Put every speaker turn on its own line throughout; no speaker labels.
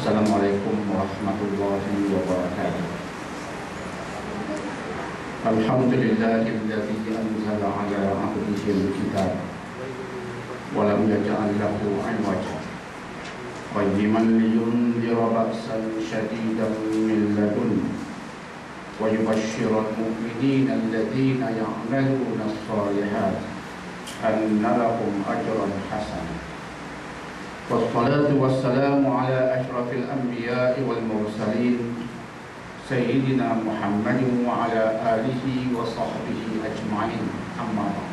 Assalamualaikum warahmatullahi wabarakatuh. Alhamdulillahilladzi anzala ala 'abdihi al-kitab wa lam yaj'al lahu 'iwaja qayyiman liyunzira ba'san shadidan min ladunhu wa yubashshiral mu'minina alladhina ya'maluna as-salihati anna lahum ajran hasanan. Wassalatu wassalamu ala ashrafil anbiya'i wal mursalin Sayyidina Muhammadin wa ala alihi wa sahbihi ajma'in. Amma ba'd.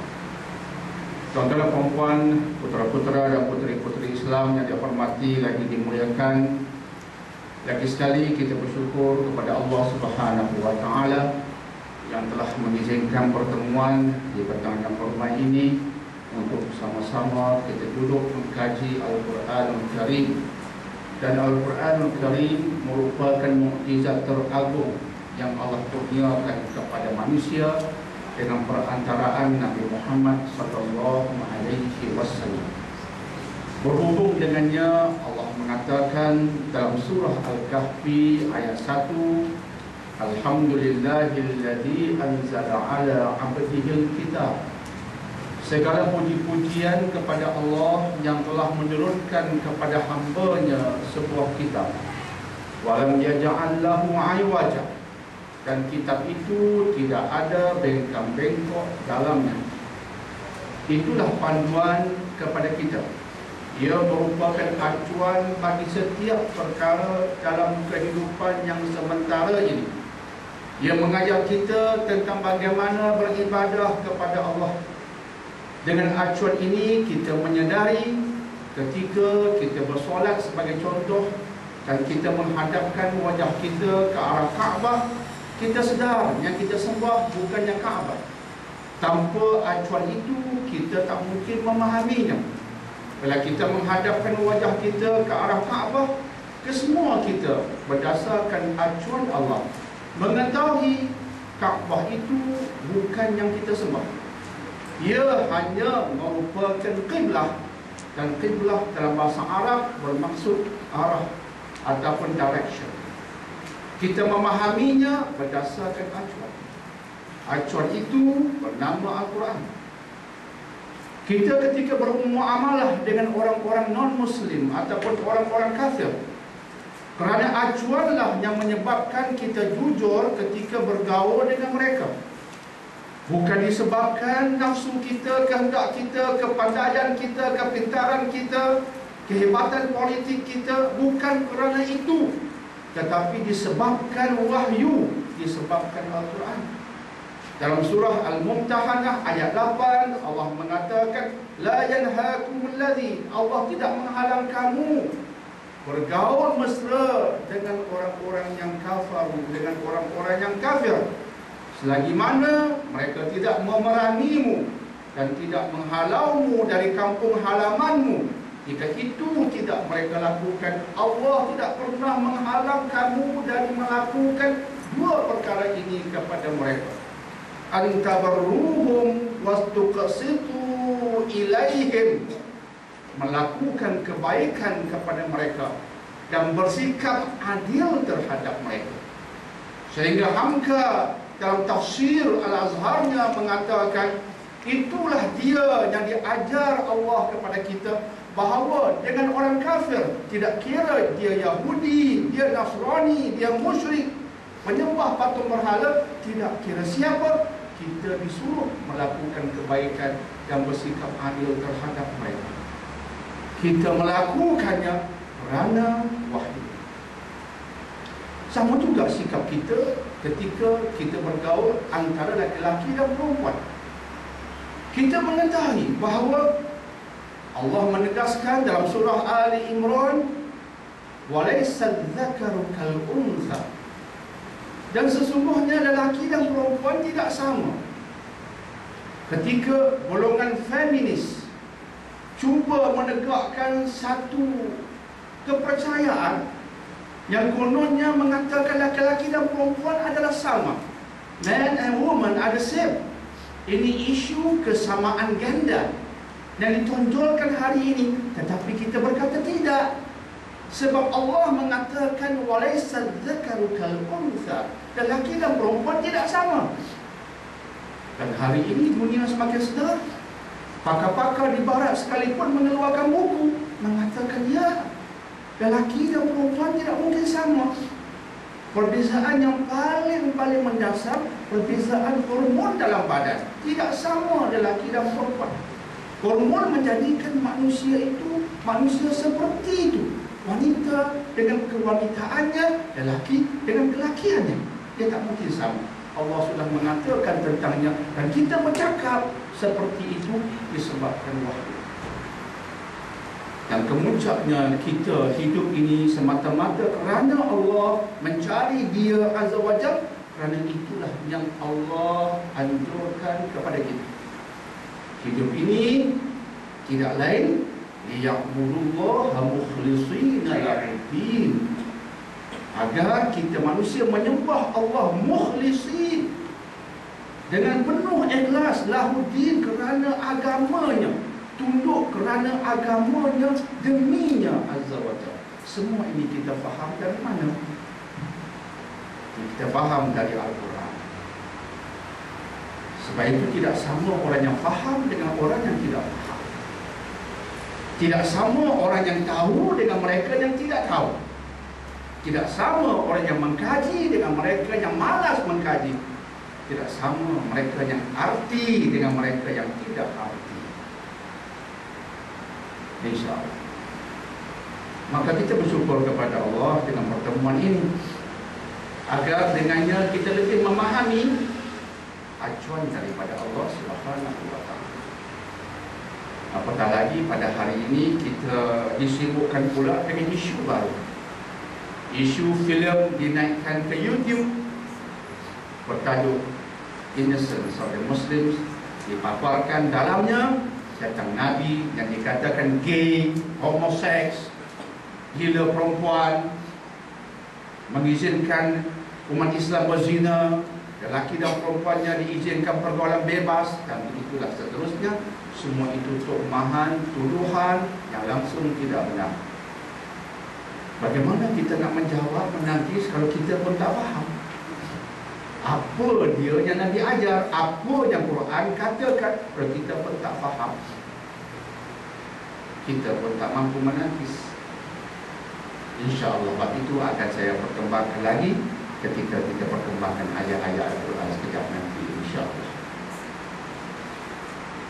Tuan-tuan dan puan-puan, putra-putra dan puteri-puteri Islam yang dihormati lagi dimuliakan, lagi sekali kita bersyukur kepada Allah Subhanahu wa taala yang telah mengizinkan pertemuan di petang yang hormat ini untuk bersama-sama kita duduk mengkaji Al-Quranul Karim. Dan Al-Quranul Karim merupakan mukjizat teragung yang Allah kurniakan kepada manusia dengan perantaraan Nabi Muhammad SAW. Berhubung dengannya, Allah mengatakan dalam surah Al-Kahfi ayat 1, Alhamdulillahilladzi anzala ala 'abdihil kitab. Segala puji-pujian kepada Allah yang telah menurunkan kepada hamba-Nya sebuah kitab. Walam yaj'al lahu 'iwaja, dan kitab itu tidak ada bengkak-bengkok dalamnya. Itulah panduan kepada kita. Ia merupakan acuan bagi setiap perkara dalam kehidupan yang sementara ini. Ia mengajar kita tentang bagaimana beribadah kepada Allah. Dengan acuan ini kita menyadari ketika kita bersolat sebagai contoh dan kita menghadapkan wajah kita ke arah Kaabah, kita sedar yang kita sembah bukannya Kaabah. Tanpa acuan itu kita tak mungkin memahaminya. Bila kita menghadapkan wajah kita ke arah Kaabah, kesemua kita berdasarkan acuan Allah mengetahui Kaabah itu bukan yang kita sembah. Ia hanya merupakan qiblah, dan qiblah dalam bahasa Arab bermaksud arah ataupun direction. Kita memahaminya berdasarkan acuan. Acuan itu bernama Al-Quran. Kita ketika bermuamalah dengan orang-orang non-Muslim ataupun orang-orang kafir, kerana acuanlah yang menyebabkan kita jujur ketika bergaul dengan mereka. Bukan disebabkan nafsu kita, kehendak kita, kepandaian kita, kepintaran kita, kehebatan politik kita. Bukan kerana itu, tetapi disebabkan wahyu, disebabkan Al-Quran. Dalam surah Al-Mumtahanah ayat 8, Allah mengatakan, La yanhakumul ladzi, Allah tidak menghalang kamu bergaul mesra dengan orang-orang yang kafir, dengan orang-orang yang kafir, selagi mana mereka tidak memerangimu dan tidak menghalaumu dari kampung halamanmu. Jika itu tidak mereka lakukan, Allah tidak pernah menghalang kamu dari melakukan dua perkara ini kepada mereka. Antabarruhum wastuqsitu ilaihim, melakukan kebaikan kepada mereka dan bersikap adil terhadap mereka. Sehingga Hamka dalam tafsir Al-Azharnya mengatakan, itulah dia yang diajar Allah kepada kita, bahawa dengan orang kafir, tidak kira dia Yahudi, dia Nasrani, dia musyrik, penyembah patung berhala, tidak kira siapa, kita disuruh melakukan kebaikan dan bersikap adil terhadap mereka. Kita melakukannya kerana wahyu. Sama juga sikap kita ketika kita bergaul antara lelaki dan perempuan. Kita mengetahui bahawa Allah menegaskan dalam surah Ali Imran, walaysal dzakaru kal untha, dan sesungguhnya lelaki dan perempuan tidak sama. Ketika golongan feminis cuba menegakkan satu kepercayaan yang kononnya mengatakan laki-laki dan perempuan adalah sama, man and woman are the same. Ini isu kesamaan ganda yang ditonjolkan hari ini, tetapi kita berkata tidak. Sebab Allah mengatakan walaysa dzakaru kal untha, lelaki dan perempuan tidak sama. Dan hari ini dunia semakin sedar. Pakar-pakar di barat sekalipun mengeluarkan buku mengatakan ya, lelaki dan perempuan tidak mungkin sama. Perbezaan yang paling mendasar, perbezaan hormon dalam badan. Tidak sama lelaki dan perempuan. Hormon menjadikan manusia itu manusia seperti itu. Wanita dengan kewanitaannya, lelaki dengan kelakiannya. Dia tak mungkin sama. Allah sudah mengatakan tentangnya, dan kita bercakap seperti itu disebabkan wahyu. Dan kemuncaknya kita hidup ini semata-mata kerana Allah mencari Dia Azza wa Jalla. Kerana itulah yang Allah anjurkan kepada kita. Hidup ini tidak lain liya'budullaha mukhlishina lahu-d-din, agar kita manusia menyembah Allah mukhlisin dengan penuh ikhlas, lahu-d-din, kerana agamanya, tunduk kerana agamanya, deminya Azza wa Jalla. Semua ini kita faham dari mana? Kita faham dari Al-Quran. Sebab itu tidak sama orang yang faham dengan orang yang tidak faham. Tidak sama orang yang tahu dengan mereka yang tidak tahu. Tidak sama orang yang mengkaji dengan mereka yang malas mengkaji. Tidak sama mereka yang arti dengan mereka yang tidak arti. InsyaAllah. Maka kita bersyukur kepada Allah dengan pertemuan ini, agar dengannya kita lebih memahami acuan daripada Allah Subhanahu wa Ta'ala. Apatah lagi pada hari ini kita disibukkan pula dengan isu baru. Isu filem dinaikkan ke YouTube bertajuk Innocence of the Muslims. Dipaparkan dalamnya tentang Nabi yang dikatakan gay, homoseks, gila perempuan, mengizinkan umat Islam berzina, lelaki dan perempuannya diizinkan pergaulan bebas, dan begitulah seterusnya. Semua itu tuduhan yang langsung tidak benar. Bagaimana kita nak menjawab, menangkis kalau kita pun tak faham apa dia yang Nabi ajar, apa yang Quran katakan, kalau kita pun tak faham, kita pun tak mampu menangkis. InsyaAllah bab itu akan saya perkembangkan lagi ketika kita perkembangkan ayat-ayat Al-Quran sekejap nanti, insyaAllah.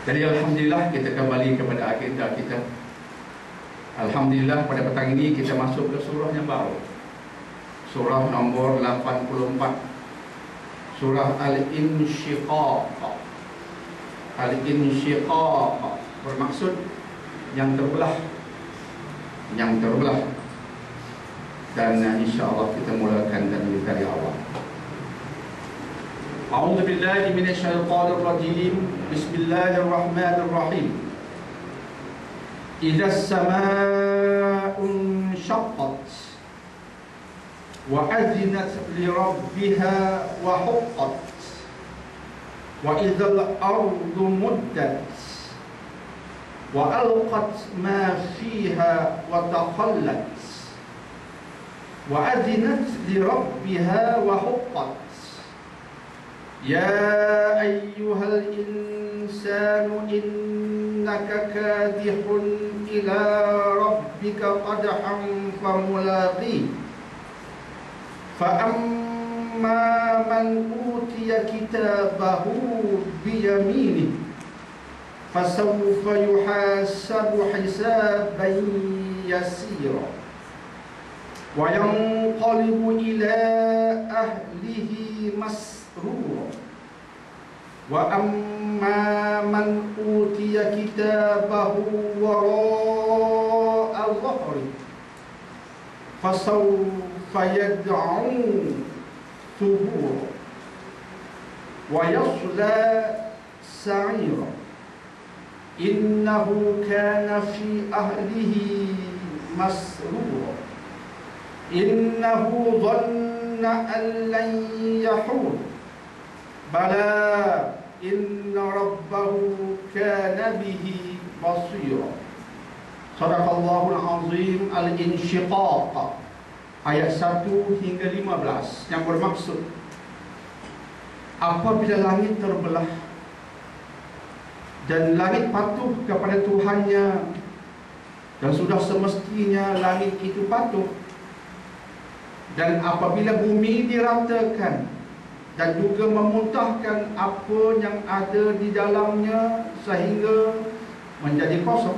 Jadi Alhamdulillah, kita kembali kepada agenda kita. Alhamdulillah, pada petang ini kita masuk ke surah yang baru, surah nombor 84, surah Al-Insyiqaq. Al-Insyiqaq bermaksud yang terbelah, yang terbelah. Dan insyaAllah kita mulakan dari awal. A'udzu billahi minasyaitonir rajim. Bismillahirrahmanirrahim. Idza as-samaa'u inshaqqat wa adzinat li rabbiha wa huqqat wa idzal ardu muddat wa alqat ma fiha wa taqallat wa adzinat li rabbiha wa huqqat. Ya ayyuhal insanu innaka kadihun ila rabbika qadhan famulaqih. Fa amma man utiya kitabahu biyaminih fasawfa yuhasabu hisaban yasira wa yanqalibu ila ahlihi masrura. Wa amma man utiya kitabahu wara'a dhahri fasawfa yad'u thubura wa yasla sa'ira innahu kana fi ahlihi masrura innahu dhanna an lan yahur bala inna rabbahu kana bihi basira Sadaqallahul Azim. Al-Insyiqaq ayat 1 hingga 15, yang bermaksud apabila langit terbelah dan langit patuh kepada Tuhannya, dan sudah semestinya langit itu patuh, dan apabila bumi diratakan dan juga memuntahkan apa yang ada di dalamnya sehingga menjadi kosong,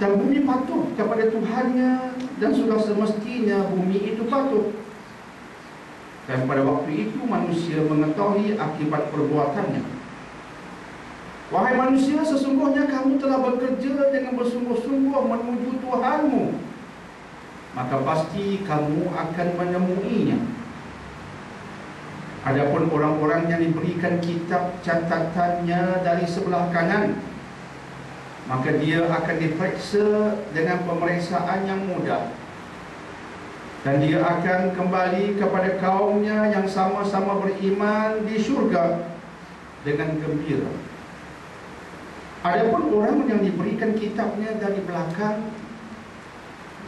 dan bumi patuh kepada Tuhannya, dan sudah semestinya bumi itu patuh, dan pada waktu itu manusia mengetahui akibat perbuatannya. Wahai manusia, sesungguhnya kamu telah bekerja dengan bersungguh-sungguh menuju Tuhanmu, maka pasti kamu akan menemuinya. Adapun orang-orang yang diberikan kitab catatannya dari sebelah kanan, maka dia akan diperiksa dengan pemeriksaan yang mudah, dan dia akan kembali kepada kaumnya yang sama-sama beriman di syurga dengan gembira. Adapun orang yang diberikan kitabnya dari belakang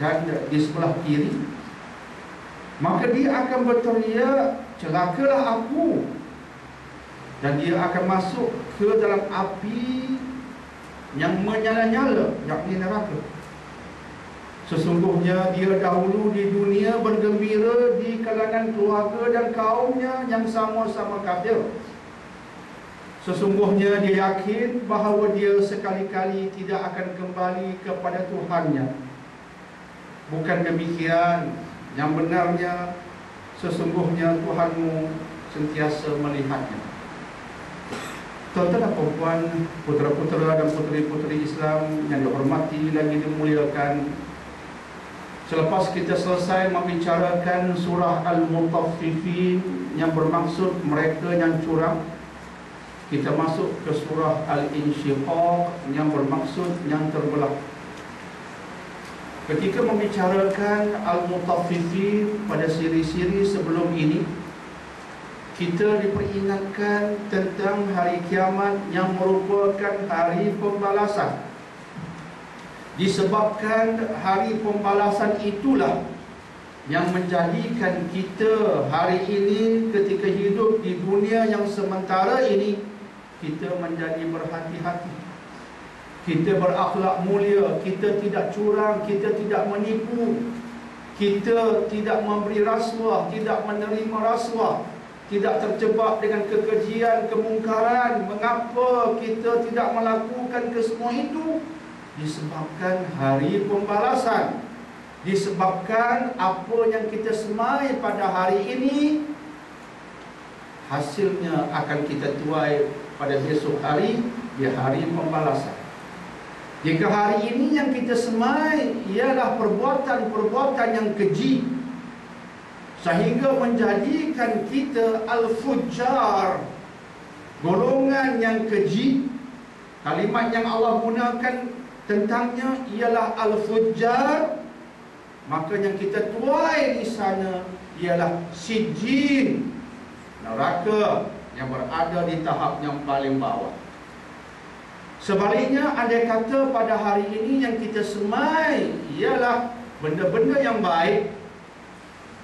dan di sebelah kiri, maka dia akan berteriak, celakalah aku, dan dia akan masuk ke dalam api yang menyala-nyala, yakni neraka. Sesungguhnya dia dahulu di dunia bergembira di kalangan keluarga dan kaumnya yang sama-sama kafir. Sesungguhnya dia yakin bahawa dia sekali-kali tidak akan kembali kepada Tuhannya. Bukan demikian, yang benarnya sesungguhnya Tuhanmu sentiasa melihatnya. Tuan-tuan dan puan-puan, putera-putera dan puteri-puteri Islam yang dihormati lagi dimuliakan, selepas kita selesai membicarakan surah Al-Mutaffifin yang bermaksud mereka yang curang, kita masuk ke surah Al-Insyiqaq yang bermaksud yang terbelah. Ketika membicarakan Al-Mutaffifin pada siri-siri sebelum ini, kita diperingatkan tentang hari kiamat yang merupakan hari pembalasan. Disebabkan hari pembalasan itulah yang menjadikan kita hari ini ketika hidup di dunia yang sementara ini, kita menjadi berhati-hati, kita berakhlak mulia, kita tidak curang, kita tidak menipu, kita tidak memberi rasuah, tidak menerima rasuah, tidak terjebak dengan kekejian, kemungkaran. Mengapa kita tidak melakukan kesemua itu? Disebabkan hari pembalasan, disebabkan apa yang kita semai pada hari ini, hasilnya akan kita tuai pada esok hari, di hari pembalasan. Jika hari ini yang kita semai ialah perbuatan-perbuatan yang keji, sehingga menjadikan kita al-fujjar, golongan yang keji, kalimat yang Allah gunakan tentangnya ialah al-fujjar, maka yang kita tuai di sana ialah sijjin, neraka yang berada di tahap yang paling bawah. Sebaliknya, andai kata pada hari ini yang kita semai ialah benda-benda yang baik,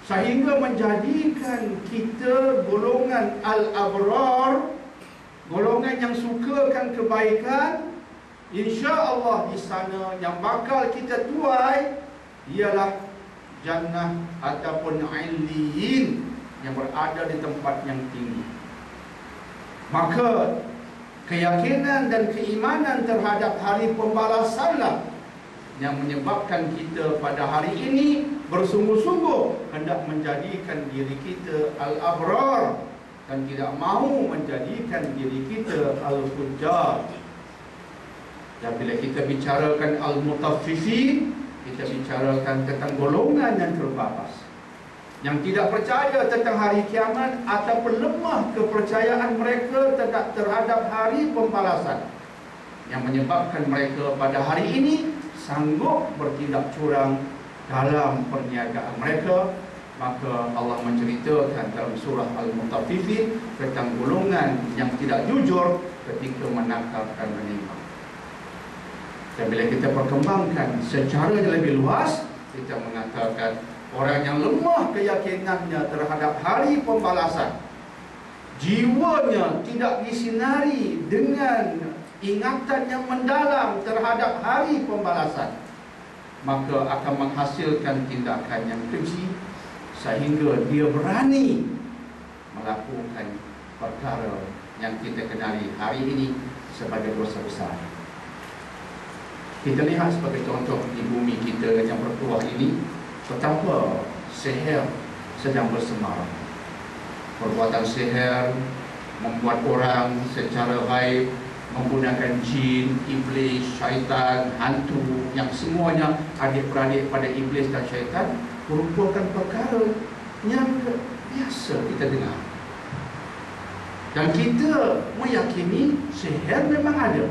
sehingga menjadikan kita golongan al-abrar, golongan yang sukakan kebaikan, insya-Allah di sana yang bakal kita tuai ialah jannah ataupun illiyin yang berada di tempat yang tinggi. Maka keyakinan dan keimanan terhadap hari pembalasanlah yang menyebabkan kita pada hari ini bersungguh-sungguh hendak menjadikan diri kita al-abrar dan tidak mahu menjadikan diri kita al-fujjar. Dan bila kita bicarakan al-mutaffifin, kita bicarakan tentang golongan yang terbatas, yang tidak percaya tentang hari kiamat ataupun lemah kepercayaan mereka terhadap hari pembalasan, yang menyebabkan mereka pada hari ini sanggup bertindak curang dalam perniagaan mereka. Maka Allah menceritakan dalam surah Al-Mutaffifin tentang golongan yang tidak jujur ketika menakar dan menimbang. Dan bila kita perkembangkan secara yang lebih luas, kita mengatakan orang yang lemah keyakinannya terhadap hari pembalasan, jiwanya tidak disinari dengan ingatan yang mendalam terhadap hari pembalasan, maka akan menghasilkan tindakan yang keji sehingga dia berani melakukan perkara yang kita kenali hari ini sebagai dosa besar. Kita lihat sebagai contoh di bumi kita yang bertuah ini, betapa sihir sedang bersemarang. Perbuatan sihir membuat orang secara gaib menggunakan jin, iblis, syaitan, hantu, yang semuanya adik-beradik pada iblis dan syaitan, merupakan perkara yang biasa kita dengar. Dan kita meyakini sihir memang ada.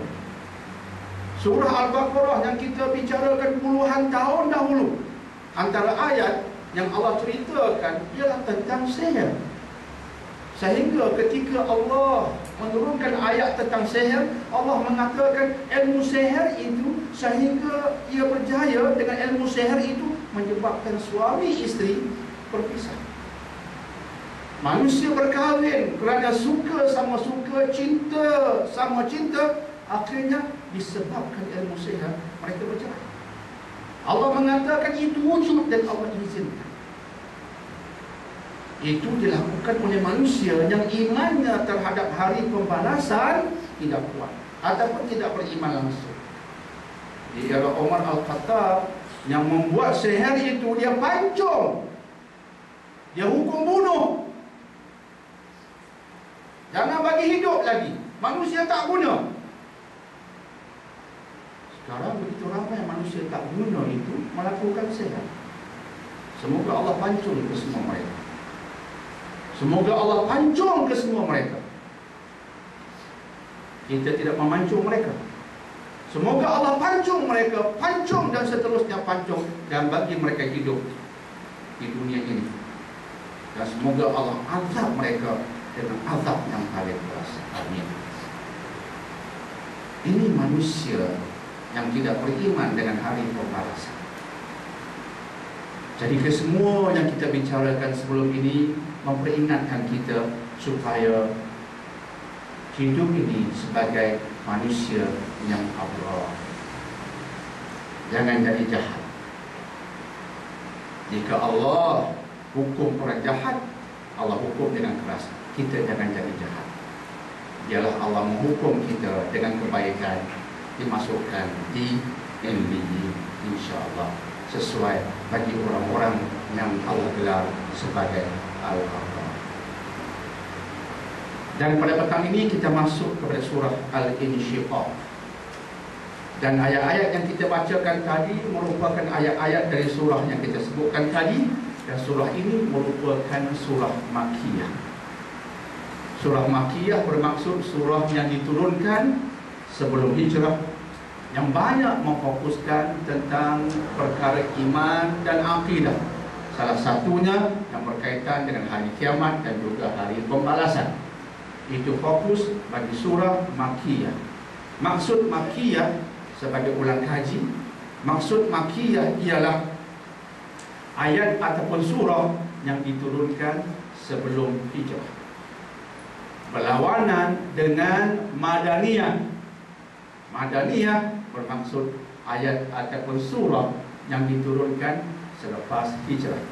Surah Al-Baqarah yang kita bicarakan puluhan tahun dahulu, antara ayat yang Allah ceritakan ialah tentang sihir. Sehingga ketika Allah menurunkan ayat tentang sihir, Allah mengatakan ilmu sihir itu, sehingga ia berjaya dengan ilmu sihir itu menyebabkan suami isteri berpisah. Manusia berkahwin kerana suka sama suka, cinta sama cinta, akhirnya disebabkan ilmu sihir mereka bercerai. Allah mengatakan itu wujud dan Allah izinkan. Itu dilakukan oleh manusia yang imannya terhadap hari pembalasan tidak kuat ataupun tidak beriman langsung. Di era Umar Al-Khattab, yang membuat sihir itu dia pancung, dia hukum bunuh, jangan bagi hidup lagi, manusia tak guna. Sekarang begitu ramai manusia tak guna itu melakukan sihir. Semoga Allah pancung ke semua mereka. Semoga Allah pancung ke semua mereka. Kita tidak memancung mereka. Semoga Allah pancung mereka, pancung dan seterusnya pancung, dan bagi mereka hidup di dunia ini. Dan semoga Allah azab mereka dengan azab yang paling keras. Amin. Ini manusia yang tidak beriman dengan hari pembalasan. Jadi kesemua yang kita bicarakan sebelum ini memperingatkan kita supaya hidup ini sebagai manusia yang abrar. Jangan jadi jahat. Jika Allah hukum orang jahat, Allah hukum dengan keras. Kita jangan jadi jahat. Biarlah Allah menghukum kita dengan kebaikan, dimasukkan di NBI, insya-Allah, sesuai bagi orang-orang yang Allah gelar sebagai Al-Abrar. Dan pada petang ini kita masuk kepada surah Al-Insyiqaq. Dan ayat-ayat yang kita bacakan tadi merupakan ayat-ayat dari surah yang kita sebutkan tadi. Dan surah ini merupakan surah Makkiyah. Surah Makkiyah bermaksud surah yang diturunkan sebelum hijrah, yang banyak memfokuskan tentang perkara iman dan akidah. Salah satunya yang berkaitan dengan hari kiamat dan juga hari pembalasan. Itu fokus bagi surah Makkiyah. Maksud Makkiyah sebagai ulang kaji, maksud Makkiyah ialah ayat ataupun surah yang diturunkan sebelum hijrah, berlawanan dengan Madaniyah. Madaniyah bermaksud ayat ataupun surah yang diturunkan selepas hijrah.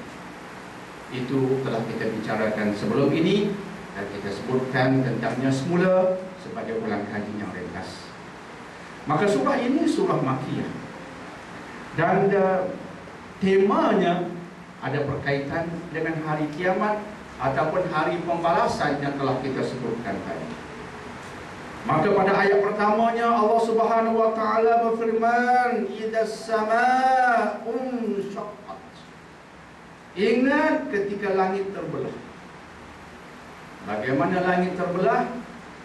Itu telah kita bicarakan sebelum ini dan kita sebutkan tentangnya semula sebagai ulang kaji yang ringkas. Maka surah ini surah Makkiyah, dan temanya ada berkaitan dengan hari kiamat ataupun hari pembalasan yang telah kita sebutkan tadi. Maka pada ayat pertamanya Allah Subhanahu wa taala berfirman, "Idzas samaa'un syaqqat." Ingat ketika langit terbelah. Bagaimana langit terbelah?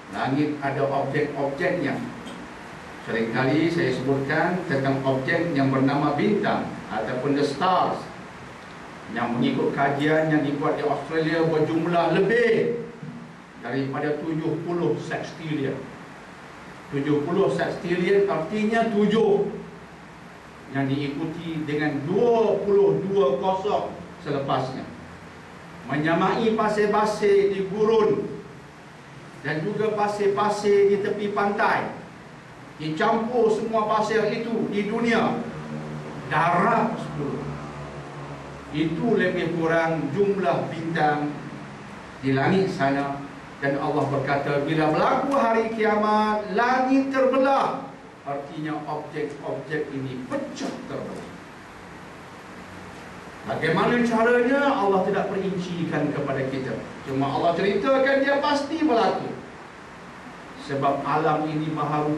Langit ada objek-objeknya. Seringkali saya sebutkan tentang objek yang bernama bintang ataupun the stars, yang mengikut kajian yang dibuat di Australia berjumlah lebih daripada 70 sextillion. 70 sextillion artinya 7, yang diikuti dengan 22 kosong selepasnya, menyamai pasir-pasir di gurun dan juga pasir-pasir di tepi pantai. Dicampur semua pasir itu di dunia, darat 10. Itu lebih kurang jumlah bintang di langit sana. Dan Allah berkata, bila berlaku hari kiamat, langit terbelah, artinya objek-objek ini pecah terbelah. Bagaimana caranya Allah tidak perincikan kepada kita, cuma Allah ceritakan dia pasti berlaku. Sebab alam ini baharu.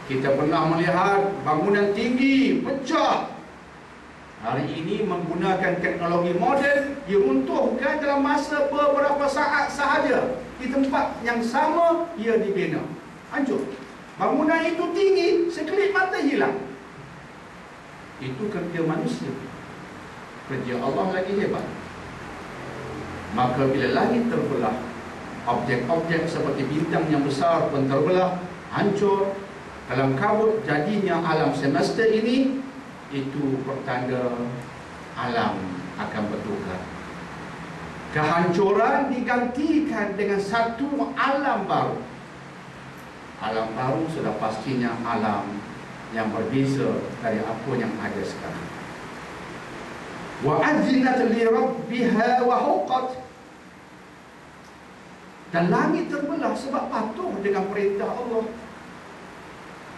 Kita pernah melihat bangunan tinggi pecah. Hari ini menggunakan teknologi moden, diruntuhkan dalam masa beberapa saat sahaja. Di tempat yang sama ia dibina, hancur. Bangunan itu tinggi, sekelip mata hilang. Itu kerja manusia. Kerja Allah lagi hebat. Maka bila langit terbelah, objek-objek seperti bintang yang besar pun terbelah, hancur. Dalam kabut jadinya alam semesta ini, itu pertanda alam akan bertukar. Kehancuran digantikan dengan satu alam baru. Alam baru sudah pastinya alam yang berbeza dari apa yang ada sekarang. Wa azinat li rabbiha wa huqqat. Dan langit terbelah sebab patuh dengan perintah Allah,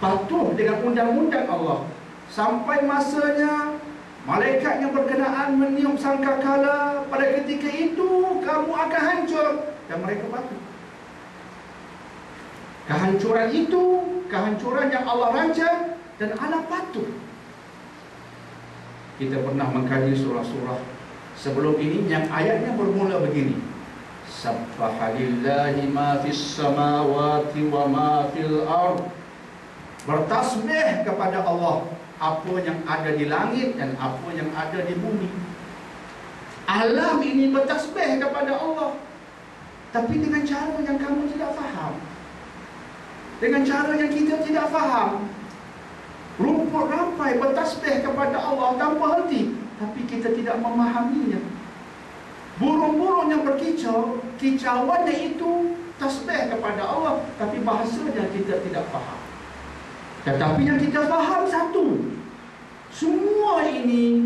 patuh dengan undang-undang Allah. Sampai masanya malaikat yang berkenaan meniup sangkakala, pada ketika itu kamu akan hancur, dan mereka patuh. Kehancuran itu kehancuran yang Allah rancang dan Allah patuh. Kita pernah mengkaji surah-surah sebelum ini yang ayatnya bermula begini: Subhanallahi ma fis samawati wa ma fil ard. Bertasbih kepada Allah apa yang ada di langit dan apa yang ada di bumi. Alam ini bertasbih kepada Allah, tapi dengan cara yang kamu tidak faham, dengan cara yang kita tidak faham. Rumput rampai bertasbih kepada Allah tanpa henti, tapi kita tidak memahaminya. Burung-burung yang berkicau, kicauannya itu tasbih kepada Allah, tapi bahasanya kita tidak faham. Tetapi yang kita faham satu: semua ini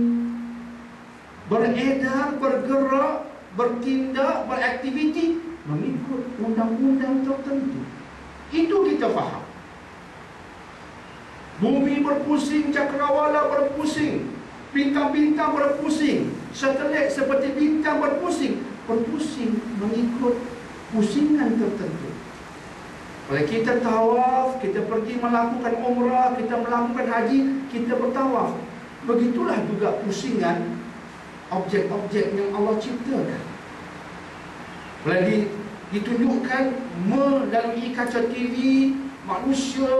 beredar, bergerak, bertindak, beraktiviti mengikut undang-undang tertentu. Itu kita faham. Bumi berpusing, cakrawala berpusing, bintang-bintang berpusing, satelit seperti bintang berpusing mengikut pusingan tertentu. Kalau kita tawaf, kita pergi melakukan umrah, kita melakukan haji, kita bertawaf. Begitulah juga pusingan objek-objek yang Allah ciptakan. Kalau ditunjukkan melalui kaca TV, manusia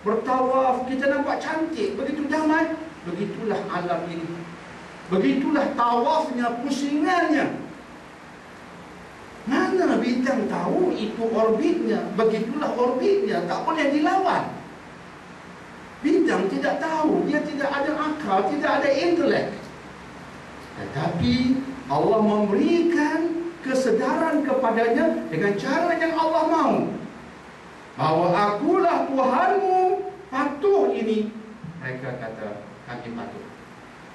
bertawaf, kita nampak cantik, begitu damai. Begitulah alam ini, begitulah tawafnya, pusingannya. Mana bintang tahu itu orbitnya? Begitulah orbitnya, tak boleh dilawan. Bintang tidak tahu, dia tidak ada akal, tidak ada intelek. Tetapi Allah memberikan kesedaran kepadanya dengan cara yang Allah mahu, bahwa akulah Tuhanmu, patuh ini. Mereka kata, kami patuh.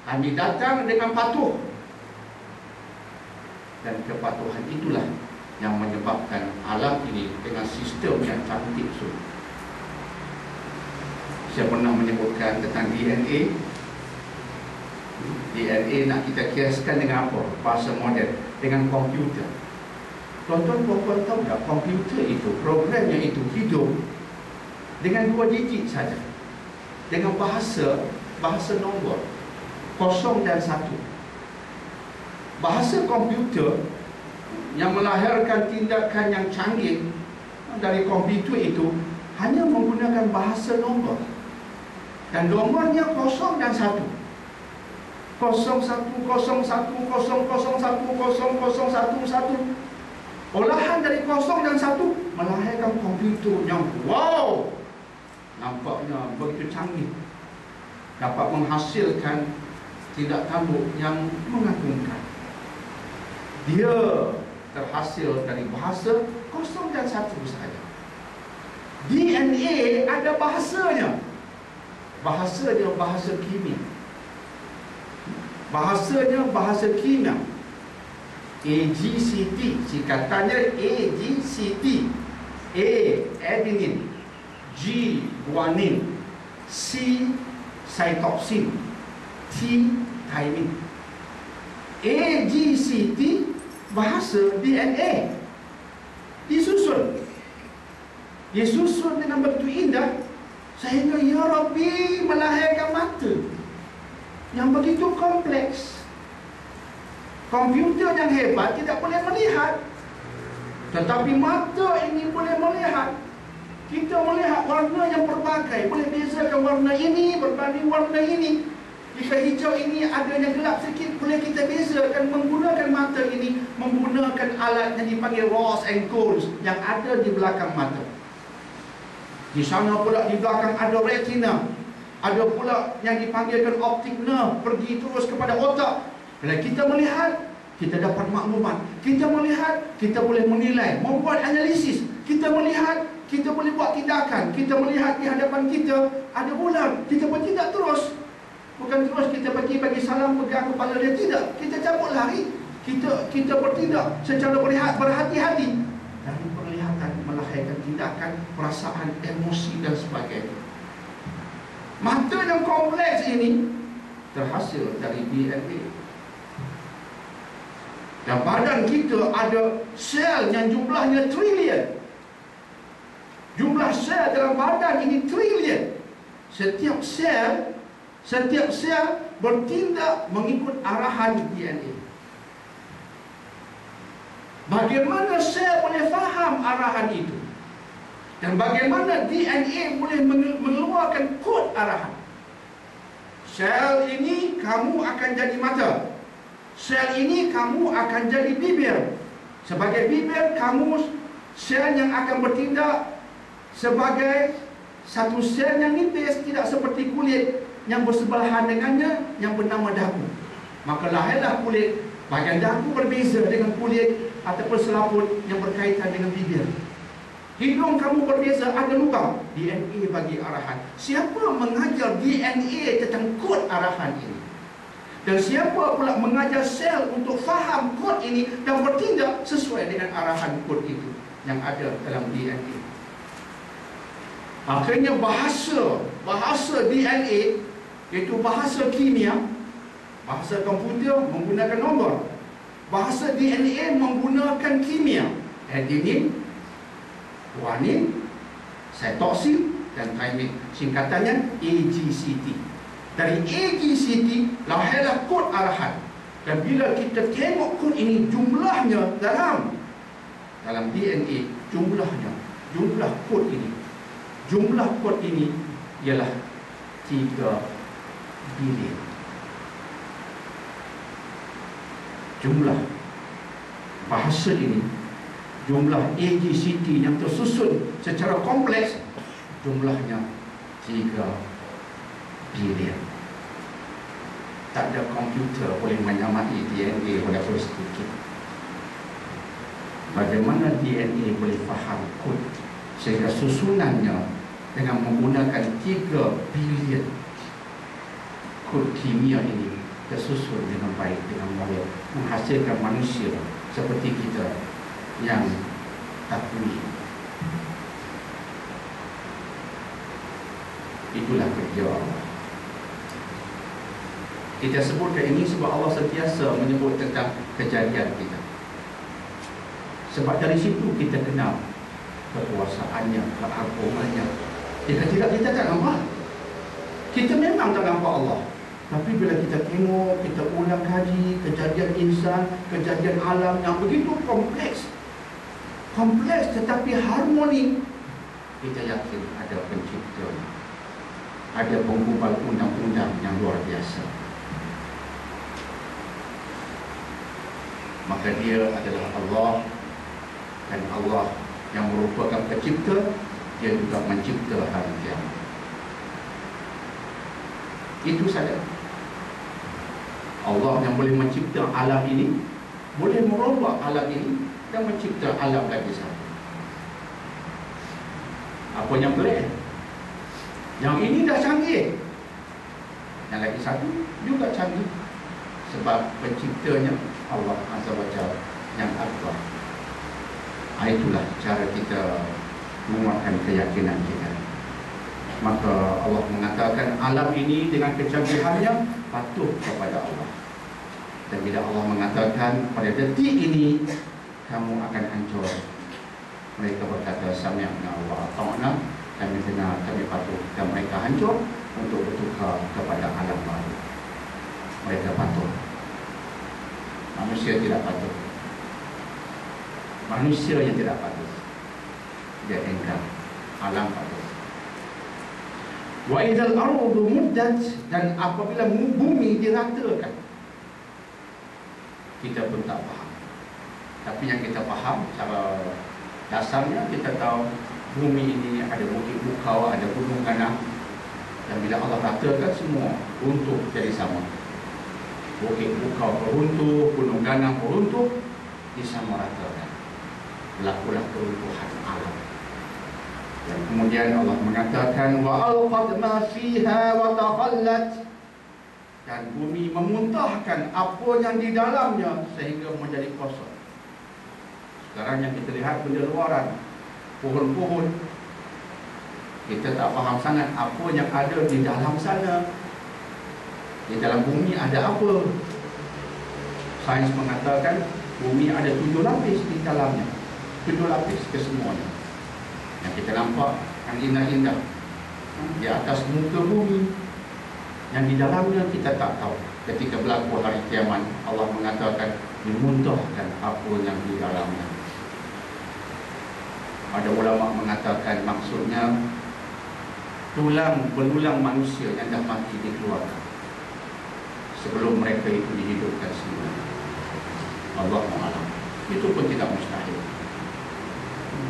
Kami datang dengan patuh. Dan kepatuhan itulah yang menyebabkan alam ini dengan sistem yang cantik sungguh. Saya pernah menyebutkan tentang DNA. DNA nak kita kiaskan dengan apa? Bahasa moden, dengan komputer. Tuan-tuan tahu tak, komputer itu, programnya itu hidup dengan 2 digit saja, dengan bahasa nombor 0 dan 1. Bahasa komputer yang melahirkan tindakan yang canggih dari komputer itu hanya menggunakan bahasa nombor, dan nomornya 0 dan 1. 0, 1, 0, 1, 0, 0, 1, 0, 0, 1, 1. Olahan dari kosong dan satu melahirkan komputer yang wow, nampaknya begitu canggih, dapat menghasilkan tindak tanduk yang mengagumkan. Dia terhasil dari bahasa kosong dan satu saja. DNA ada bahasanya. Bahasanya bahasa kimia. Bahasanya bahasa kimia. AGCT, singkatannya AGCT. A, adenine. G, guanine. C, cytoksin. T, thymine. AGCT bahasa DNA. Disusun dengan begitu indah sehingga ya Rabbi melahirkan mata yang begitu kompleks. Komputer yang hebat tidak boleh melihat, tetapi mata ini boleh melihat. Kita melihat warna yang berbagai, boleh bezakan warna ini berbanding warna ini. Jika hijau ini adanya gelap sedikit, boleh kita bezakan menggunakan mata ini, menggunakan alat yang dipanggil Ross and Cones yang ada di belakang mata. Di sana pula di belakang ada retina, ada pula yang dipanggilkan optic nerve, pergi terus kepada otak. Bila kita melihat, kita dapat maklumat. Kita melihat, kita boleh menilai, membuat analisis. Kita melihat, kita boleh buat tindakan. Kita melihat di hadapan kita ada ular, kita bertindak terus. Bukan terus kita pergi bagi salam, pegang kepala dia, tidak. Kita cabut lari. Kita bertindak secara berhati-hati. Dari penglihatan melahirkan tindakan, perasaan, emosi dan sebagainya. Mata yang kompleks ini terhasil dari DNA. Dan badan kita ada sel yang jumlahnya trilion. Jumlah sel dalam badan ini trilion. Setiap sel bertindak mengikut arahan DNA. Bagaimana sel boleh faham arahan itu? Dan bagaimana DNA boleh mengeluarkan kod arahan? Sel ini kamu akan jadi mata. Sel ini kamu akan jadi bibir. Sebagai bibir, kamu sel yang akan bertindak sebagai satu sel yang nipis, tidak seperti kulit yang bersebelahan dengannya yang bernama dagu. Maka lahirlah kulit. Bahagian dagu berbeza dengan kulit ataupun selaput yang berkaitan dengan bibir. Hidung kamu berbeza, ada lubang. DNA bagi arahan. Siapa mengajar DNA tentang kod arahan ini? Dan siapa pula mengajar sel untuk faham kod ini dan bertindak sesuai dengan arahan kod itu yang ada dalam DNA? Akhirnya bahasa DNA, iaitu bahasa kimia, bahasa komputer menggunakan nombor. Bahasa DNA menggunakan kimia. Adenine, guanine, cytoksin dan thymine. Singkatannya AGCT. Dari AGCT lahirlah kod arahan. Dan bila kita tengok kod ini, jumlahnya dalam DNA, jumlah kod ini ialah 3 bilion. Jumlah bahasa ini, jumlah AGCT yang tersusun secara kompleks, jumlahnya 3 bilion. Tak ada komputer boleh menyamai DNA walaupun sedikit. Bagaimana DNA boleh faham kod sehingga susunannya dengan menggunakan 3 bilion kod kimia ini tersusun dengan baik, dengan baik, menghasilkan manusia seperti kita yang takwi. Itulah kerja Allah. Kita sebutkan ini sebab Allah sentiasa menyebut tentang kejadian kita. Sebab dari situ kita kenal kekuasaannya, keagungannya. Jika tidak, kita tak nampak. Kita memang tak nampak Allah. Tapi bila kita tengok, kita ulang kaji kejadian insan, kejadian alam yang begitu kompleks tetapi harmoni, kita yakin ada pencipta, ada penggubal undang-undang yang luar biasa. Maka dia adalah Allah Dan Allah yang merupakan pencipta, dia juga mencipta hari kiamat. Itu saja. Allah yang boleh mencipta alam ini, boleh merubah alam ini dan mencipta alam lagi satu. Apa yang pelik? Yang ini dah canggih, yang lagi satu juga canggih. Sebab penciptanya Allah Azza wa Jalla yang akbar. Itulah cara kita menguatkan keyakinan kita. Maka Allah mengatakan alam ini dengan kecanggihannya patuh kepada Allah. Dan bila Allah mengatakan pada detik ini kamu akan hancur, mereka berkata sami'na wa ata'na, kami dengar, kami patuh. Dan mereka hancur untuk bertukar kepada alam baru. Mereka patuh. Manusia tidak patuh. Manusia yang tidak patuh, dia engkar. Alam patuh. Wa idzal ardu muddat, dan apabila bumi diratakan, kita pun tak faham. Tapi yang kita faham secara dasarnya, kita tahu bumi ini ada bukit bukau, ada gunung ganang. Dan bila Allah ratakan, semua runtuh jadi sama. Bukit bukau beruntuh, gunung ganang beruntuh, disamaratakan. Berlakulah keruntuhan alam. Dan kemudian Allah mengatakan wa alqad ma fiha wa takhallat, dan bumi memuntahkan apa yang di dalamnya sehingga menjadi kosong. Sekarang yang kita lihat benda luaran, pohon-pohon, kita tak faham sangat apa yang ada di dalam sana. Di dalam bumi ada apa? Sains mengatakan bumi ada 7 lapis di dalamnya. 7 lapis kesemuanya. Yang kita nampak yang indah-indah di atas muka bumi, yang di dalamnya kita tak tahu. Ketika berlaku hari kiamat, Allah mengatakan dimuntahkan apa yang di dalamnya. Ada ulama mengatakan maksudnya tulang belulang manusia yang dah mati dikeluarkan sebelum mereka itu dihidupkan semula. Allah Ta'ala. Itu pun tidak mustahil.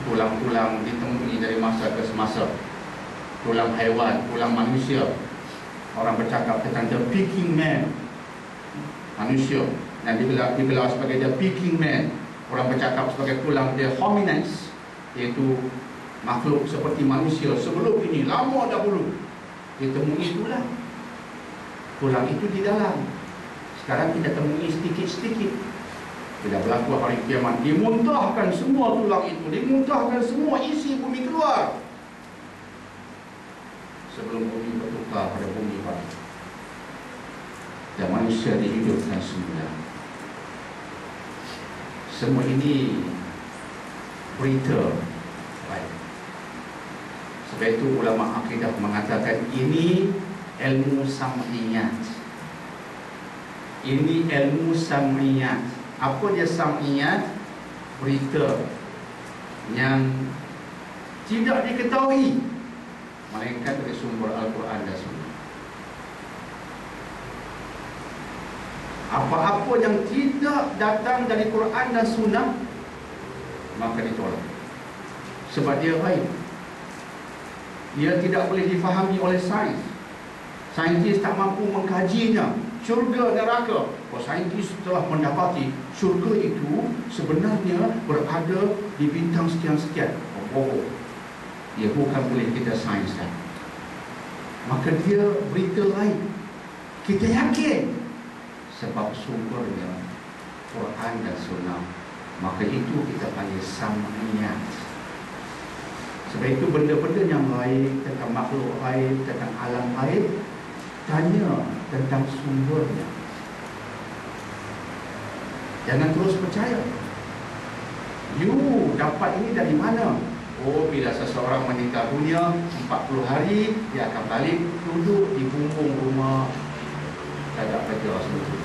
Tulang-tulang ditemui dari masa ke semasa. Tulang haiwan, tulang manusia. Orang bercakap tentang the peking man, manusia, dan digelar sebagai the peking man. Orang bercakap sebagai tulang the hominids, iaitu makhluk seperti manusia sebelum ini, lama dahulu. Ditemui tulang. Tulang itu di dalam. Sekarang kita temui sedikit-sedikit. Bila berlaku hari kiamat, dimuntahkan semua tulang itu, dimuntahkan semua isi bumi keluar, sebelum bumi bertukar pada bumi baru dan manusia dihidupkan semula. Semua ini berita baik. Sebab itu ulama akidah mengatakan ini ilmu sam'iyat. Ini ilmu sam'iyat. Apa dia sam'iyat? Berita yang tidak diketahui melainkan dari sumber Al-Quran dan Sunnah. Apa-apa yang tidak datang dari Quran dan Sunnah maka ditolak. Sebab dia ghaib. Dia tidak boleh difahami oleh sains. Saintis tak mampu mengkajinya. Syurga, neraka. Saintis telah mendapati syurga itu sebenarnya berada di bintang sekian-sekian. Bohong. Dia bukan boleh kita sainskan. Maka dia berita lain. Kita yakin sebab sumbernya Quran dan Sunnah. Maka itu kita panggil sam'iyat. Sebab itu benda-benda yang lain, tentang makhluk lain, tentang alam lain, tanya tentang sumbernya. Jangan terus percaya. You dapat ini dari mana? Oh, bila seseorang meninggal dunia 40 hari, dia akan balik duduk di bumbung rumah. Tak ada kerja semua.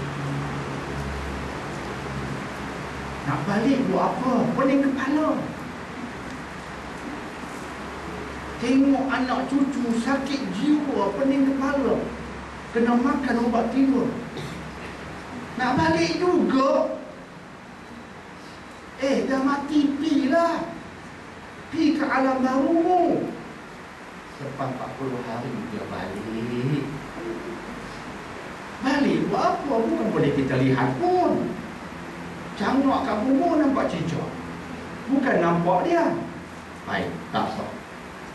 Nak balik buat apa? Pening kepala. Tengok anak cucu sakit jiwa, pening kepala, kena makan ubat tidur. Nak balik juga. Dah mati, pilah. Pi ke alam barumu. Lepas 40 hari dia balik. Balik buat apa? Bukan boleh kita lihat pun. Cangok kat bumbu nampak cicak. Bukan nampak dia. Baik, tak apa.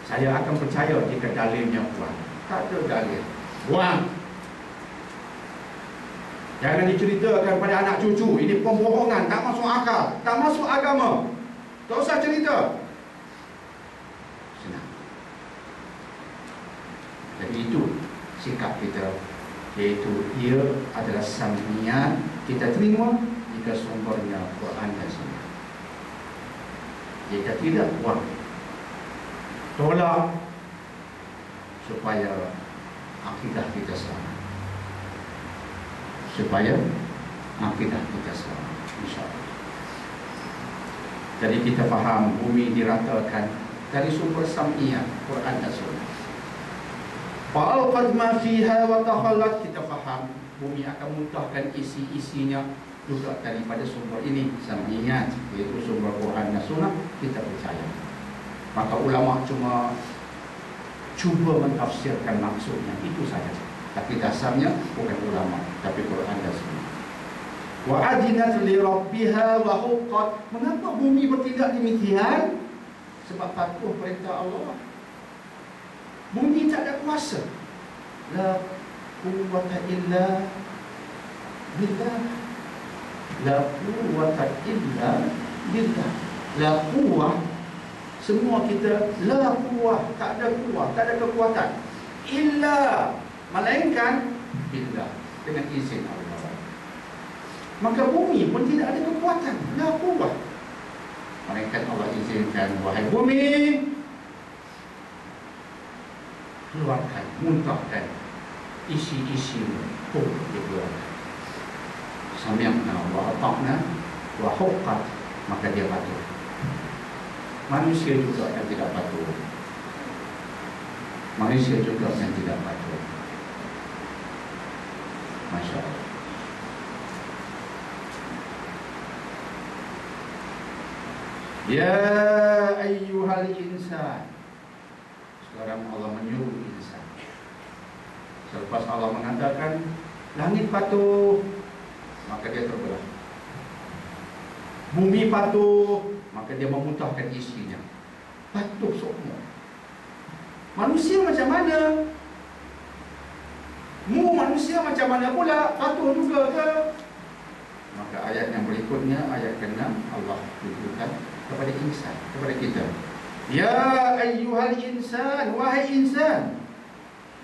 Saya akan percaya jika dalilnya kuat. Tak ada dalil. Buang. Jangan diceritakan pada anak cucu. Ini pembohongan, tak masuk akal, tak masuk agama. Tak usah cerita. Senang. Jadi itu sikap kita, iaitu ia adalah samnian kita terima jika sumbernya Quran dan Sunnah. Jika tidak, buang. Tolak supaya akidah kita selamat. Supaya akidah kita selamat, insyaAllah. Jadi kita faham bumi diratakan dari sumber sam'iyah Quran dan Sunnah. Fa'alqad ma fiha wa takhallat, kita faham bumi akan muntahkan isi-isinya juga daripada sumber ini, sam'iyah, iaitu sumber Quran dan Sunnah. Kita percaya. Maka ulama cuma cuba mentafsirkan maksudnya, itu saja. Tapi dasarnya bukan ulama, tapi Quran dan Sunnah. Wa adinat li rabbiha wa huqqat. Mengapa bumi bertindak demikian? Sebab patuh perintah Allah. Bumi tak ada kuasa. La quwwata illa billah. La quwwata illa billah. La quwwah, semua kita la quwwah, tak ada kuah, tak ada kekuatan. Illa, melainkan billah, dengan izin Allah. Maka bumi pun tidak ada kekuatan, la quwwah. Melainkan Allah izinkan, wahai bumi, keluarkan, muntahkan isi-isimu. Dikeluarkan. Sami'na wa ata'na wa huqqat, maka dia patuh. Manusia juga yang tidak patuh. Manusia juga yang tidak patuh. Masya Allah. Ya ayyuhal insan. Sekarang Allah menyuruh insan. Selepas Allah mengatakan langit patuh, maka dia terbelah. Bumi patuh, maka dia memuntahkan isinya. Patuh semua. Manusia macam mana? Manusia macam mana pula? Patuh juga ke? Maka ayat yang berikutnya, ayat ke-6, Allah tunjukkan kepada insan, kepada kita. Ya ayyuhal insan, wahai insan,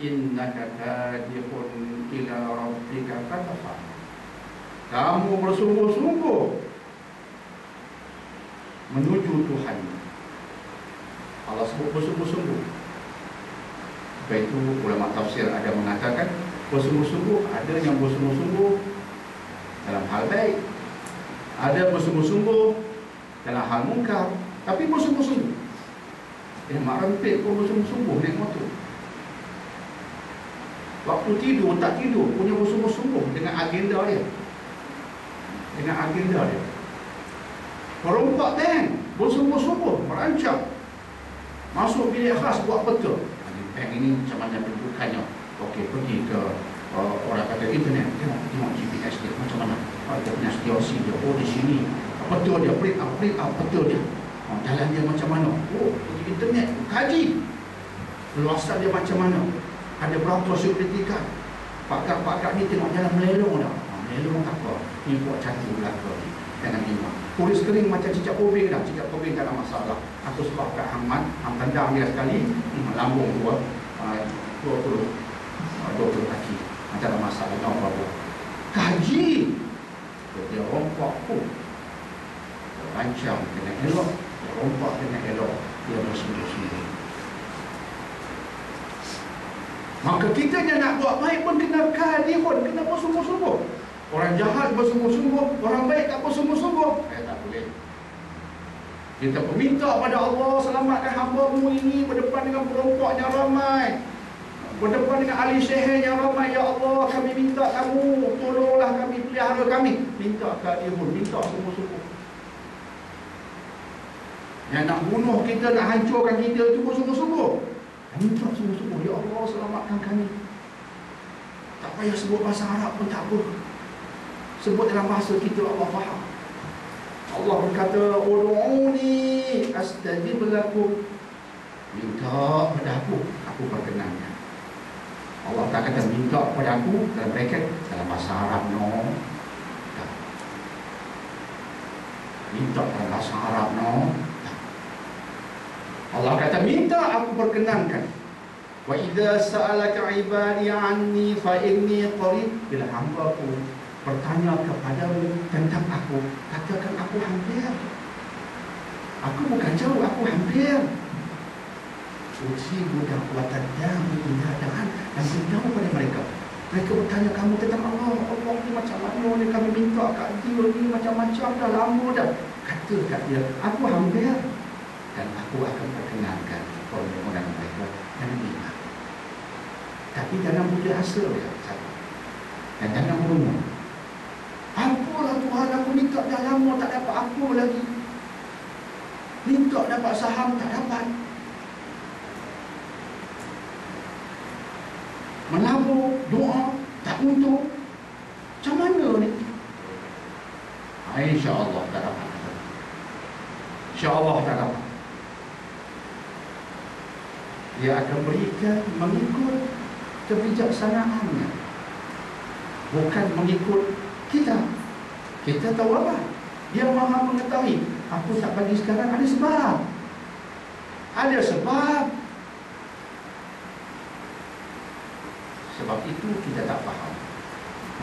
innaka kadihun ila rabbika katafa. Kamu bersungguh-sungguh menuju Tuhan. Allah sebut bersungguh-sungguh. Sebab itu ulama tafsir ada mengatakan bersungguh-sungguh, ada yang bersungguh-sungguh dalam hal baik, ada bersungguh-sungguh dalam hal mungkar, tapi bersungguh-sungguh. Mak rempit pun bersungguh-sungguh naik motor. Waktu tidur tak tidur, punya bersungguh-sungguh dengan agenda dia. Dengan agenda dia. Perompak tank, bersungguh-sungguh merancang masuk bilik khas buat peta. Tank ini macam mana bentukannya? Okey, pergi ke orang kata internet, tengok GPS dia macam mana. Dia punya setiausi dia, oh di sini peta dia, print out peta dia. Jalan dia macam mana? Oh, pergi internet, kaji luasan dia macam mana, ada berapa security guard. Pakar-pakar ni tengok jalan melelong dah. Melelong tak apa, ni buat cantik belakang ni. Jangan timbang. Kulit kering macam cicak kobing dah. Cicak kobing tak ada masalah. Aku sebab kat Ahmad, tendang dia sekali, lambung dua 20 kaki. Tak ada masalah, tak apa-apa. Kaji. Dia rompak pun rancang dengan elok, dia rompak dengan elok, dia bersungguh-sungguh. Maka kita yang nak buat baik pun kena kadihun, kena bersungguh-sungguh. Orang jahat bersungguh-sungguh, orang baik tak bersungguh-sungguh. Tak boleh. Kita meminta pada Allah, selamatkan hamba-Mu ini berdepan dengan perompak yang ramai, berdepan dengan ahli sihir yang ramai. Ya Allah, kami minta Kamu tolonglah kami, pelihara kami. Minta kadihun, minta sungguh-sungguh. Yang nak bunuh kita, nak hancurkan kita, cuba sungguh-sungguh. Minta sungguh-sungguh, ya Allah selamatkan kami. Tak payah sebut bahasa Arab pun tak apa. Sebut dalam bahasa kita, Allah faham. Allah berkata, "Ud'uni astajib lakum." Minta pada aku perkenankan. Allah tak kata minta pada aku dalam bracket dalam bahasa Arab, no. Tak. Minta dalam bahasa Arab, no. Tak. Allah kata minta aku perkenankan. Wa idza sa'alaka 'ibadi 'anni fa inni qarib. Bila hamba-Ku bertanya kepadamu tentang aku, katakan aku hampir. Aku bukan jauh, aku hampir. Ujibu da'watad da'i idza da'an. Dan beritahu pada mereka. Mereka bertanya kamu tentang Allah. Allah ni macam mana ni, kami minta kat dia ni macam-macam dah lama dah. Kata kat dia, aku hampir. Dan aku akan perkenankan permohonan mereka. Jangan minta. Tapi jangan putus asa ya. Dan jangan berumur. Apalah Tuhan, aku minta dah lama tak dapat apa lagi. Minta dapat saham tak dapat. Melabur, doa tak untuk. Macam mana ni? InsyaAllah tak dapat. InsyaAllah tak dapat. Dia akan berikan mengikut kebijaksanaannya, bukan mengikut kita. Kita tahu apa? Dia maha mengetahui. Aku tak bagi sekarang, ada sebab. Ada sebab. Sebab itu kita tak faham.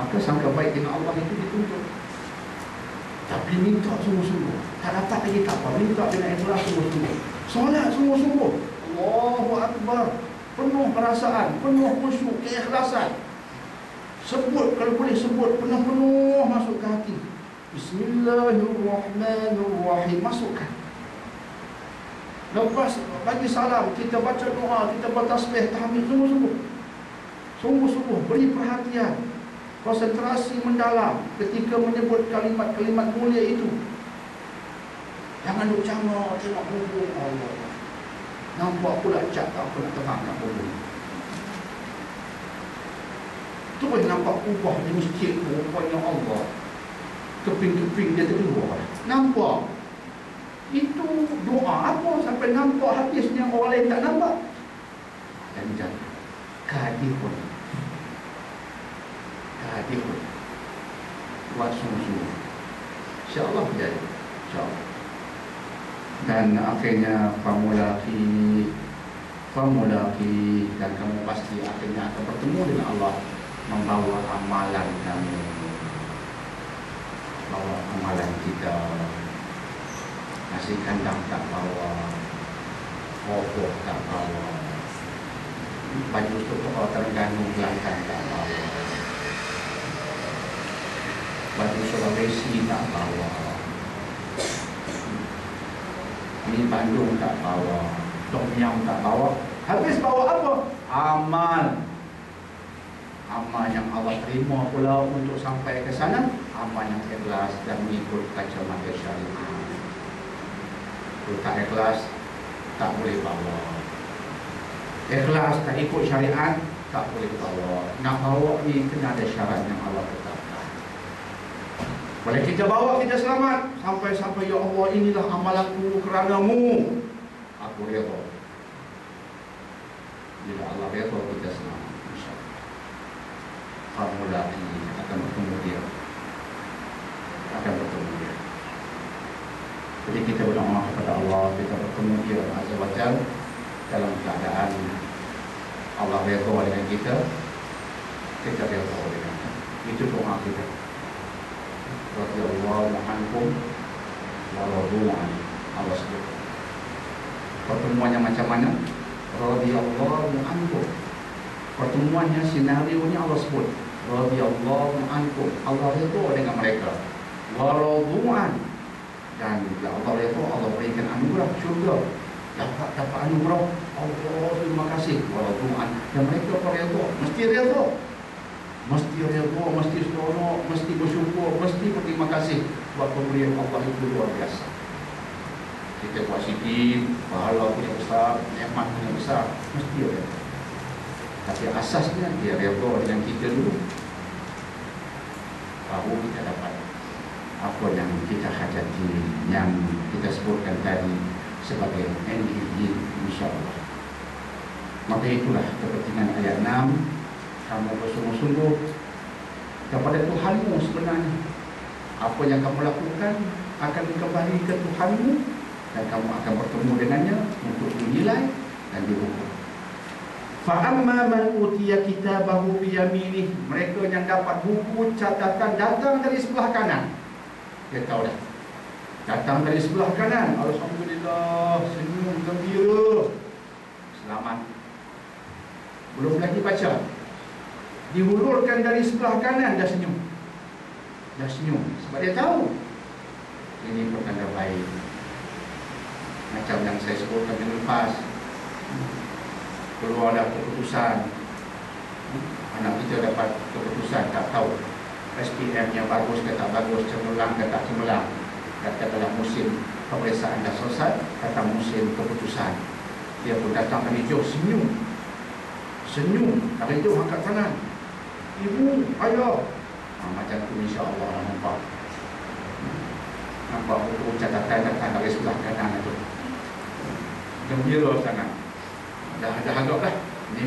Maka sangka baik dengan Allah itu dituntut. Tapi minta sungguh-sungguh. Tak dapat lagi tak apa. Minta dengan ikhlas sungguh-sungguh. Solat sungguh-sungguh. Allahu Akbar. Penuh perasaan, penuh khusyuk, keikhlasan. Sebut, kalau boleh sebut penuh-penuh masuk ke hati. Bismillahirrahmanirrahim. Masukkan. Lepas bagi salam, kita baca doa, kita bertasbih, tahmid sungguh-sungguh. Sungguh-sungguh beri perhatian, konsentrasi mendalam ketika menyebut kalimat-kalimat mulia itu. Jangan duk cangok tengok buku Allah. Nampak pula cat tak apa nak terang kat buku. Terus nampak ubah di masjid tu, rupanya Allah. Keping-keping dia terkeluar. Nampak. Itu doa apa sampai nampak habisnya orang lain tak nampak. Dan jangan Kadihun. Buat sungguh-sungguh. InsyaAllah berjaya. InsyaAllah. Dan akhirnya famulaki dan kamu pasti akhirnya akan bertemu dengan Allah, membawa amalan kamu, bawa amalan kita. Nasi kandang tak bawa, rokok tak bawa, baju untuk Terengganu Kelantan tak bawa, baju Sulawesi tak bawa, ini Bandung tak bawa, Tom Yam tak bawa. Habis bawa apa? Amal yang Allah terima pula untuk sampai ke sana. Amal yang ikhlas dan mengikut kacamata syariat. Kalau tak ikhlas, tak boleh bawa. Ikhlas tak ikut syariat, tak boleh bawa. Nak bawa ni kena ada syarat yang Allah tetapkan. Boleh kita bawa, kita selamat sampai-sampai, ya Allah, inilah amalanku kerana-Mu, aku redha. Bila Allah redha, kita selamat, insya-Allah. Kamu lagi akan bertemu dia. Jadi kita berdoa kepada Allah, kita bertemu dia Azza wa Jalla dalam keadaan Allah redha dengan kita, kita redha dengan dia. Itu doa kita. Radhiyallahu anhum wa radu anhu. Allah sebut. Pertemuannya macam mana? Radhiyallahu anhum. Pertemuannya, senario-nya Allah sebut. Radhiyallahu anhum. Allah redha dengan mereka. Wa radu anhu. Dan bila Allah redha, Allah berikan anugerah syurga. Dapat anugerah. Allah, terima kasih. Wa radu anhu. Dan mereka redha, mesti redha. Mesti redha, mesti seronok, mesti bersyukur, mesti berterima kasih. Sebab pemberian Allah itu luar biasa. Kita buat sikit, pahala punya besar, nikmat punya besar, mesti ada. Tapi asasnya dia reda dengan kita dulu, baru kita dapat apa yang kita hajati, yang kita sebutkan tadi sebagai NII, insyaAllah. Maka itulah kepentingan ayat 6. Kamu bersungguh-sungguh kepada Tuhanmu sebenarnya. Apa yang kamu lakukan akan kembali ke Tuhanmu, dan kamu akan bertemu dengannya untuk dinilai dan dihukum. Fa'amma man utiya kitabahu biyaminih, mereka yang dapat buku catatan datang dari sebelah kanan. Dia tahu dah, datang dari sebelah kanan. Alhamdulillah, senyum gembira, selamat. Belum lagi baca, dihulurkan dari sebelah kanan, dah senyum. Dah senyum, sebab dia tahu ini pertanda baik. Macam yang saya sebutkan minggu lepas, keluar ada keputusan, anak kita dapat keputusan, tak tahu SPM yang bagus ke tak bagus, cemerlang ke tak cemerlang. Katakanlah musim pemeriksaan dah selesai, kata musim keputusan, dia pun datang dari jauh, senyum. Senyum, dari jauh angkat tangan, ibu, ayah. Macam tu insya-Allah nampak. Nampak buku catatan datang dari sebelah kanan itu. Gembira sangat. Dah agak dah. Ini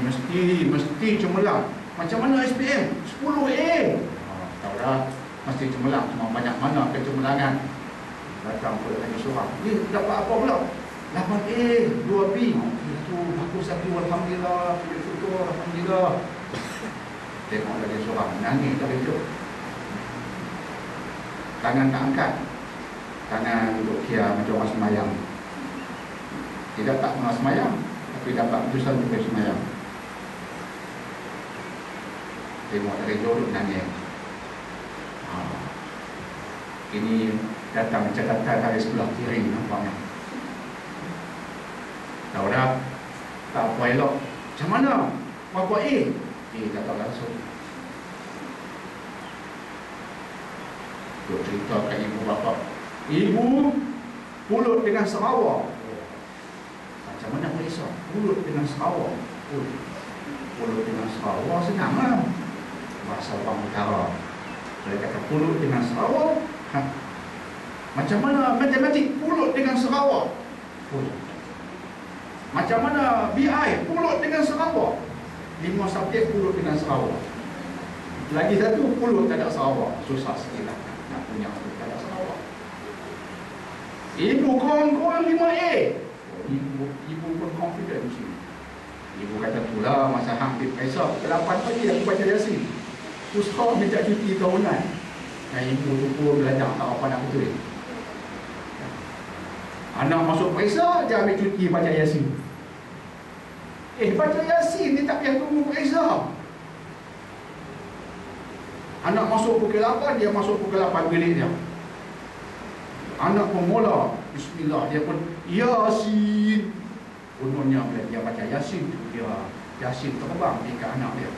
mesti cemerlang. Macam mana SPM? 10A. Tahu dah, mesti cemerlang. Cuma banyak mana kecemerlangan. Datang pula tanya seorang, ni dapat apa pula? 8A, 2B. Itu bagus satu, alhamdulillah. Syukur, alhamdulillah. Tengok lagi seorang, nangis dari itu. Tangan tak angkat. Tangan duduk kia macam orang semayang. Tidak tak pernah semayang, tapi dapat keputusan untuk semayang. Tengok dari jauh duduk nangis. Ini datang catatan dari sebelah kiri, nampaknya. Tahu dah, tak apa elok. Macam mana? Apa A? Tak tahu langsung. Duk cerita kat ibu bapa. Ibu pulut dengan Sarawak. Macam mana Malaysia? Pulut dengan Sarawak. Pulut dengan Sarawak senang lah. Bahasa orang utara. Saya kata pulut dengan Sarawak. Macam mana matematik pulut dengan Sarawak? Pulut. Macam mana BI pulut dengan Sarawak? 5 subjek pulut dengan Sarawak. Lagi satu pulut tak ada Sarawak. Susah sikit lah nak punya tu tak ada Sarawak. Ibu korang 5A. Ibu pun confident di sini. Ibu kata tu lah masa hampir Kaisar ke 8 pagi aku baca Yasin. Susah minta cuti tahunan. Dan ibu tu pun belajar tak apa nak betul. Anak masuk Kaisar dia ambil cuti baca Yasin. Baca Yasin dia tak payah tunggu Kaisar. Anak masuk pukul 8, dia masuk pukul 8 bilik dia. Anak pun mula bismillah, dia pun Yasin. Kononnya bila dia baca Yasin tu, dia Yasin terbang di ke anak dia.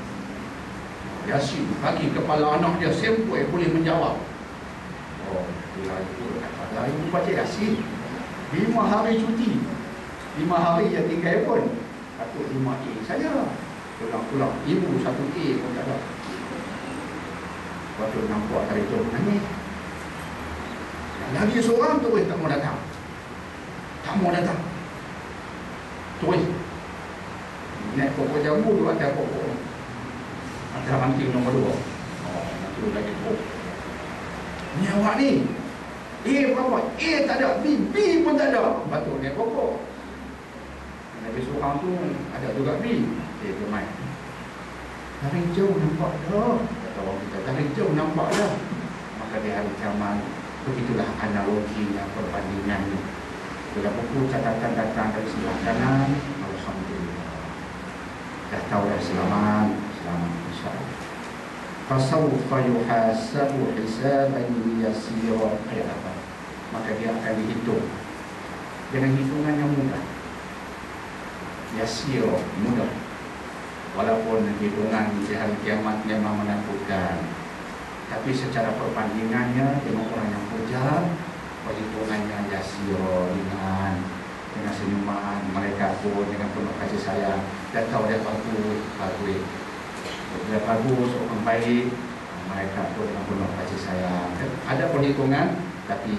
Yasin bagi kepala anak dia sempoi boleh menjawab. Oh, itulah itu kata ibu baca Yasin. 5 hari cuti. 5 hari dia tinggal pun. Patut 5A saja. Pulang-pulang ibu 1A pun tak ada. Waktu nampak dari tu nangis. Lagi seorang tu tak mau datang. Tak mau datang. Terus naik pokok jambu tu atas pokok. Ada ranting nombor 2. Nanti lagi tu. Ni awak ni. Berapa? Tak ada. B pun tak ada. Betul naik pokok. Lagi seorang tu ada juga B. Tu main. Dari jauh nampak dah. Orang kita dari jauh nampak dah. Maka di hari kiamat begitulah analoginya, perbandingannya. Bila buku catatan datang dari sebelah kanan, alhamdulillah. Dah tahu dah selamat insya-Allah. Fasawfa yuhasabu hisaban yasira. Ayat apa? Maka dia akan dihitung dengan hitungan yang mudah. Yasira, mudah. Walaupun hitungan di hari kiamat memang menakutkan, tapi secara perbandingannya dengan orang yang berjalan perhitungannya yasiro, ringan, dengan senyuman. Mereka pun dengan penuh kasih sayang. Dan tahu dia bagus. Dia bagus, orang baik. Mereka pun dengan penuh kasih sayang. Ada perhitungan, tapi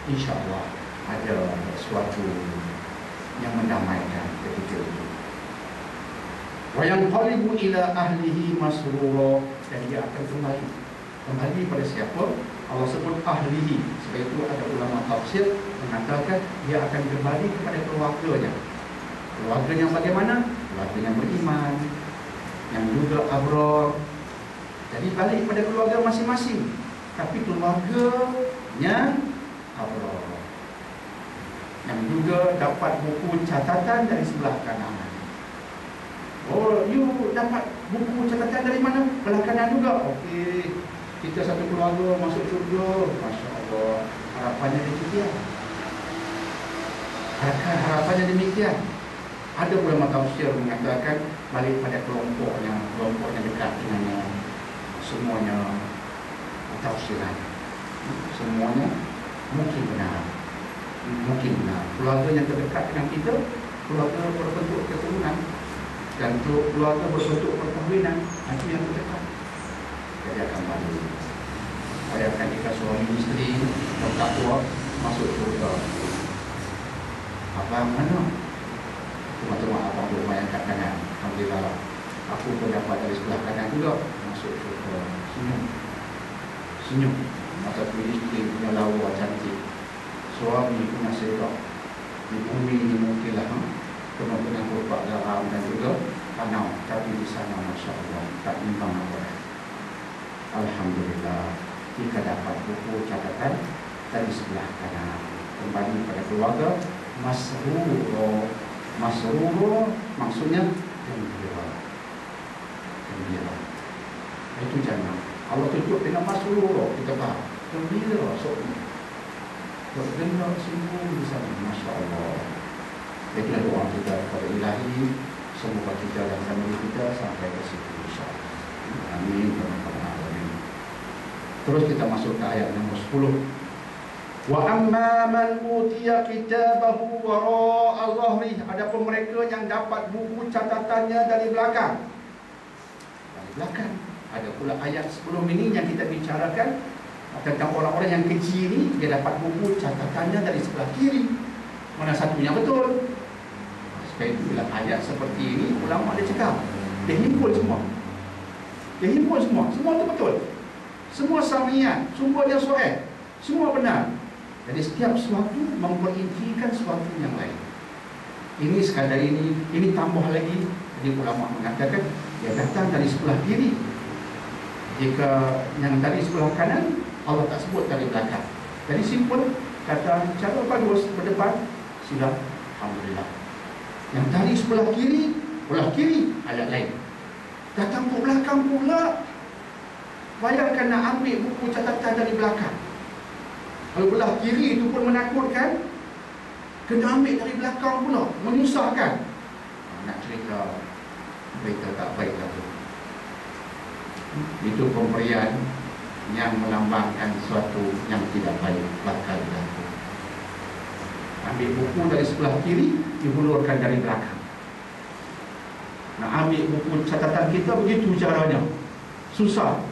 insya Allah ada suatu yang mendamaikan ketika itu. Wa yanqalibu ila ahlihi masrura, dan dia akan kembali pada siapa? Allah sebut ahlihi. Sebab itu ada ulama tafsir mengatakan dia akan kembali kepada keluarganya. Keluarganya bagaimana? Keluarganya beriman, yang juga abrar. Jadi balik pada keluarga masing-masing, tapi keluarganya abrar, yang juga dapat buku catatan dari sebelah kanan. Oh, you dapat buku catatan dari mana? Belah kanan juga. Okey, kita satu keluarga masuk syurga. Masya Allah, harapannya demikian. Harapannya demikian. Ada ulama tafsir mengatakan balik pada kelompoknya dekat dengannya. Semuanya tafsiran, semuanya mungkin benar. Keluarga yang terdekat dengan kita, keluarga berbentuk keturunan, dan keluarga berbentuk perkahwinan, itu yang terdekat. Jadi akan balik. Bayangkan jika suami isteri bertakwa masuk surga. Abang mana? Cuma abang rumah yang kat kanan. Alhamdulillah, aku pun dapat dari sebelah kanan juga masuk surga. Senyum. Masa tu isteri punya lawa cantik, suami punya sedap. Di bumi ini mungkinlah penuh dengan kurban garam dan juga tanam, tapi di sana Masya Allah tak imbang apa. Alhamdulillah, jika dapat buku catatan dari sebelah kanan, kembali pada keluarga masruro. Masruro maksudnya gembira. Itu jangan Allah tutup dengan masruro, kita faham. Gembira soknya, bergembira semua di sana. Masya Allah. Itulah doa kita kepada Ilahi, semoga kita dan family kita sampai ke situ insya-Allah. Amin. Terus kita masuk ke ayat nombor 10. Wa amma man utiya kitabahu wara'a dhahri, adapun mereka yang dapat buku catatannya dari belakang. Dari belakang. Ada pula ayat sebelum ini yang kita bicarakan tentang orang-orang yang keji ini, dia dapat buku catatannya dari sebelah kiri. Mana satunya betul? Sebab itu bila ayat seperti ini, ulama ada cakap, dia himpun semua. Semua itu betul. Semua samian, semua dia sahih, semua benar. Jadi setiap sesuatu memperintikan sesuatu yang lain. Ini sekadar ini tambah lagi. Jadi ulama mengatakan dia datang dari sebelah kiri. Jika yang dari sebelah kanan, Allah tak sebut dari belakang. Jadi simpel, kata cara bagus berdepan, sudah alhamdulillah. Yang dari sebelah kiri ayat lain. Datang ke belakang pula, bayangkan nak ambil buku catatan dari belakang. Kalau belah kiri itu pun menakutkan, kena ambil dari belakang pula, menyusahkan. Nak cerita berita tak baik lagi. Itu pemberian yang melambangkan sesuatu yang tidak baik bakal berlaku. Ambil buku dari sebelah kiri, dihulurkan dari belakang. Nak ambil buku catatan kita, begitu caranya. Susahlah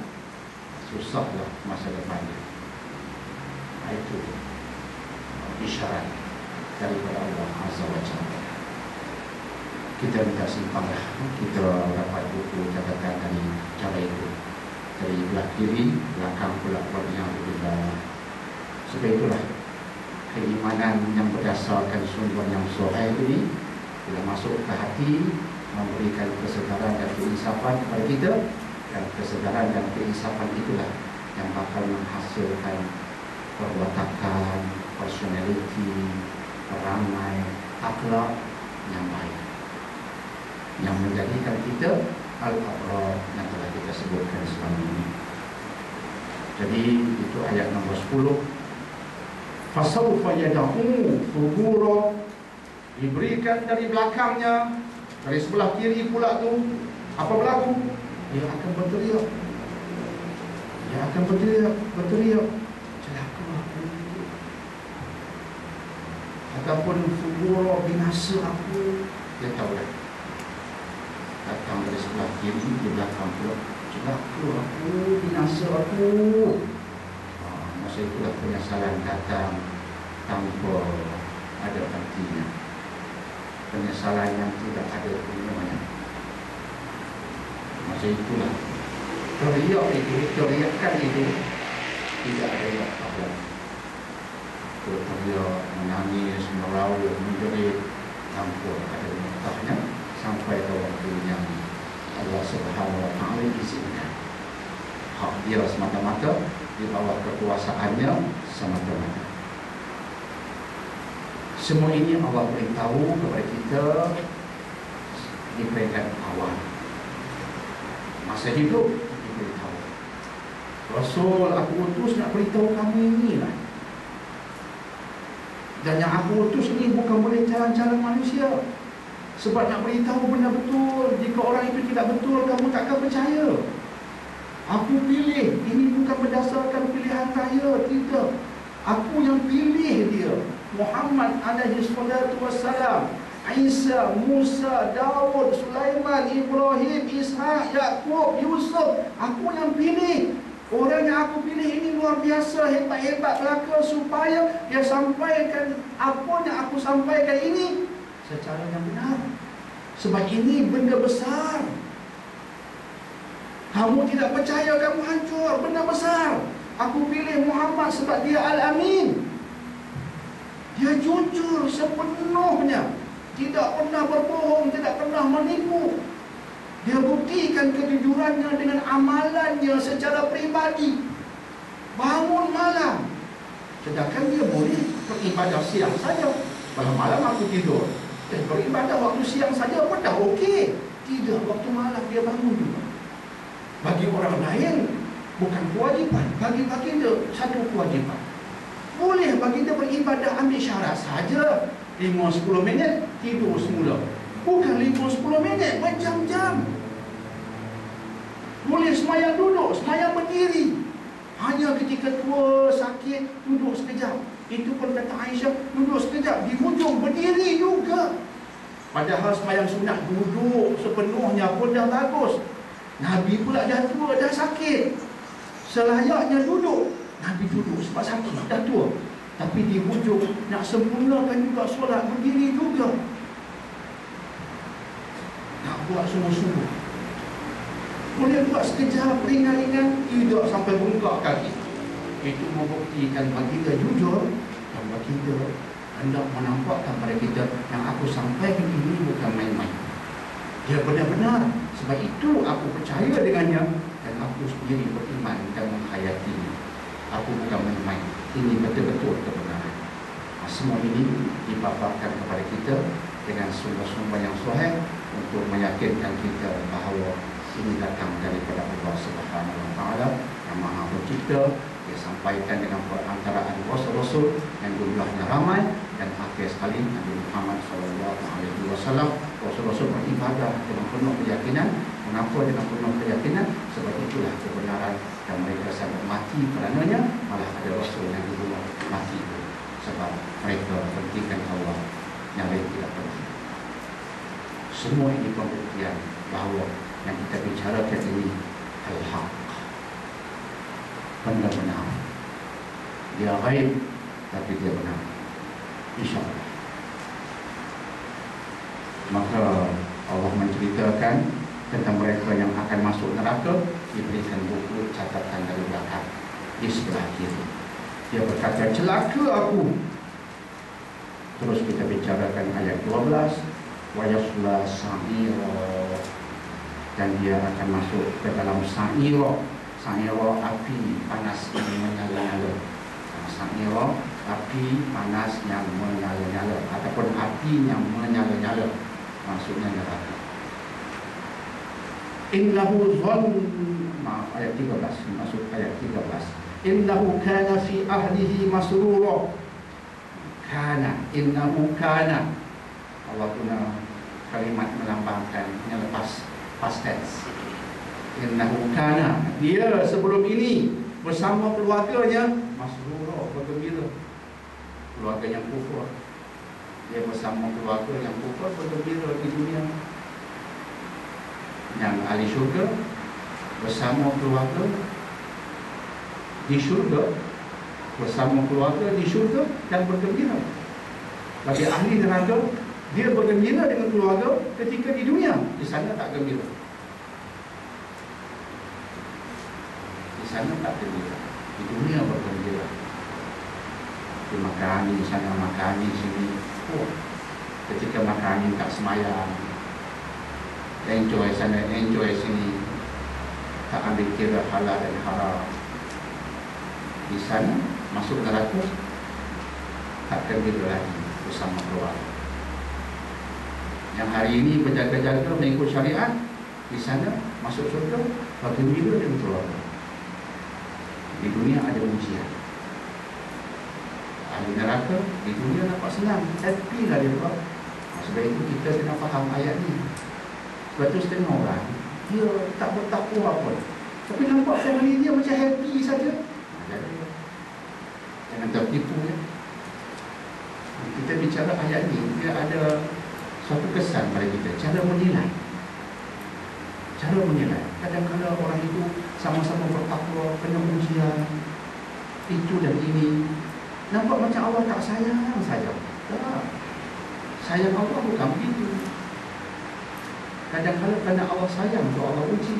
masa depannya. Itu isyarat daripada Allah Azza wa Jalla. Kita minta simpanglah, kita dapat buku catatan dari cara itu, dari belah kiri, belakang pula yang berbeza. Sebab itulah keimanan yang berdasarkan sumber yang sahih ini, bila masuk ke hati, memberikan kesedaran dan keinsafan kepada kita, dan kesedaran dan keinsafan itulah yang bakal menghasilkan perwatakan, personality, perangai, akhlak yang baik, yang menjadikan kita al-abrar yang telah kita sebutkan selama ini. Jadi itu ayat nombor 10. Fasawfa yad'u thubura, diberikan dari belakangnya, dari sebelah kiri pula tu apa berlaku? Dia akan berteriak. Celaka aku. ataupun fuguro, binasa aku, dia tahu dah. Datang dari sebelah kiri, di belakang pula, celaka aku, binasa aku. Masa itulah penyesalan datang tanpa ada artinya. Penyesalan yang tidak ada gunanya. Masa itulah teriakan itu tidak ada apa-apa. Teriak, menangis, meraung, menjerit tanpa ada mutahnya sampai ke waktu yang Allah Subhanahu Wa Taala izinkan. Hak dia semata-mata di bawah kekuasaannya semata-mata. Semua ini Allah beritahu kepada kita di peringkat awal. Masa hidup diberitahu. Rasul, aku utus nak beritahu kamu inilah. Dan yang aku utus ini bukan boleh jalan-jalan manusia. Sebab nak beritahu benda betul. Jika orang itu tidak betul, kamu takkan percaya. Aku pilih, ini bukan berdasarkan pilihan saya, tidak. Aku yang pilih dia. Muhammad alaihi salatu wassalam, Isa, Musa, Daud, Sulaiman, Ibrahim, Ishak, Yaqub, Yusuf. Aku yang pilih. Orang yang aku pilih ini luar biasa, hebat-hebat belaka, supaya dia sampaikan apa yang aku sampaikan ini secara yang benar. Sebab ini benda besar. Kamu tidak percaya, kamu hancur. Benda besar. Aku pilih Muhammad sebab dia Al-Amin. Dia jujur sepenuhnya, tidak pernah berbohong, tidak pernah menipu. Dia buktikan kejujurannya dengan amalannya secara pribadi. Bangun malam, sedangkan dia boleh beribadah siang saja. Kalau malam aku tidur, beribadah waktu siang saja pun dah okey. Tidak, waktu malam dia bangun juga. Bagi orang lain bukan kewajipan, bagi baginda satu kewajipan. Boleh baginda beribadah ambil syarat saja 5-10 minit, tidur semula. Bukan 5-10 minit, berjam-jam. Boleh semayang duduk, semayang berdiri. Hanya ketika tua, sakit, duduk sekejap. Itu pun kata Aisyah, duduk sekejap. Di hujung berdiri juga. Padahal semayang sunat duduk sepenuhnya pun dah bagus. Nabi pula dah tua, dah sakit. Selayaknya duduk, Nabi duduk sebab sakit, dah tua. Tapi di hujung nak sempurnakan juga solat berdiri juga. Nak buat sungguh-sungguh. Boleh buat sekejap, ringan-ringan, tidak sampai bengkak kaki. Itu membuktikan baginda jujur dan baginda hendak menampakkan pada kita yang aku sampaikan ini bukan main-main. Dia benar-benar. Sebab itu aku percaya dengannya dan aku sendiri beriman dan menghayatinya. Aku bukan main-main. Ini betul-betul kebenaran. Semua ini dipaparkan kepada kita dengan sumber-sumber yang sahih untuk meyakinkan kita bahawa ini datang daripada Allah Subhanahu Wa Taala yang Maha Pencipta. Dia sampaikan dengan perantaraan rasul-rasul yang jumlahnya ramai, dan akhir sekali Nabi Muhammad SAW. Rasul-rasul beribadah dengan penuh keyakinan. Mengapa dengan penuh keyakinan? Sebab itulah kebenaran dan mereka sangat mati kerananya. Malah ada rasul yang dibunuh mati sebab mereka pentingkan Allah yang lain tidak penting. Semua ini pembuktian bahawa yang kita bicarakan ini al-haq, benar-benar. Dia ghaib tapi dia benar, insyaAllah. Maka Allah menceritakan tentang mereka yang akan masuk neraka, diberikan buku catatan dari belakang di sebelah kiri. Dia berkata, celaka aku. Terus kita bicarakan ayat 12, wa yasla sa'ira, dan dia akan masuk ke dalam sa'ira. Sa'ira, api panas yang menyala-nyala. Sa'ira, api panas yang menyala-nyala, ataupun api yang menyala-nyala, maksudnya neraka. Innahu maaf, ayat 13, masuk ayat 13. Innahu kana fi ahlihi masrura. Kana, innahu kana. Allah guna kalimat melambangkan yang lepas past tense. Innahu kana, dia sebelum ini bersama keluarganya masrura, bergembira. Keluarga yang kufur, Dia bersama keluarga yang kufur bergembira di dunia. Yang ahli syurga bersama keluarga di syurga, bersama keluarga di syurga dan bergembira. Bagi ahli neraka, dia bergembira dengan keluarga ketika di dunia, di sana tak gembira. Di sana tak gembira, di dunia bergembira. Di makan di sana, makan di sini. Ketika makan tak semayang, enjoy sana, enjoy sini, tak ambil kira halal dan haram. Di sana masuk neraka, tak gembira lagi bersama keluarga. Yang hari ini berjaga-jaga mengikut syariat, di sana masuk surga bergembira dengan keluarga. Di dunia ada ujian. Ahli neraka di dunia nampak senang, happy lah dia buat. Sebab itu kita kena faham ayat ni. Sebab tu setengah orang dia tak bertakwa pun, tapi nampak family dia macam happy saja. Jangan tertipu ya. Kita bicara ayat ni, dia ada suatu kesan pada kita. Cara menilai. Cara menilai. Kadang-kadang orang itu sama-sama bertakwa, kena ujian, itu dan ini, nampak macam Allah tak sayang saja. Tak. Sayang Allah bukan begitu. Kadang-kadang kerana Allah sayang, tu Allah uji.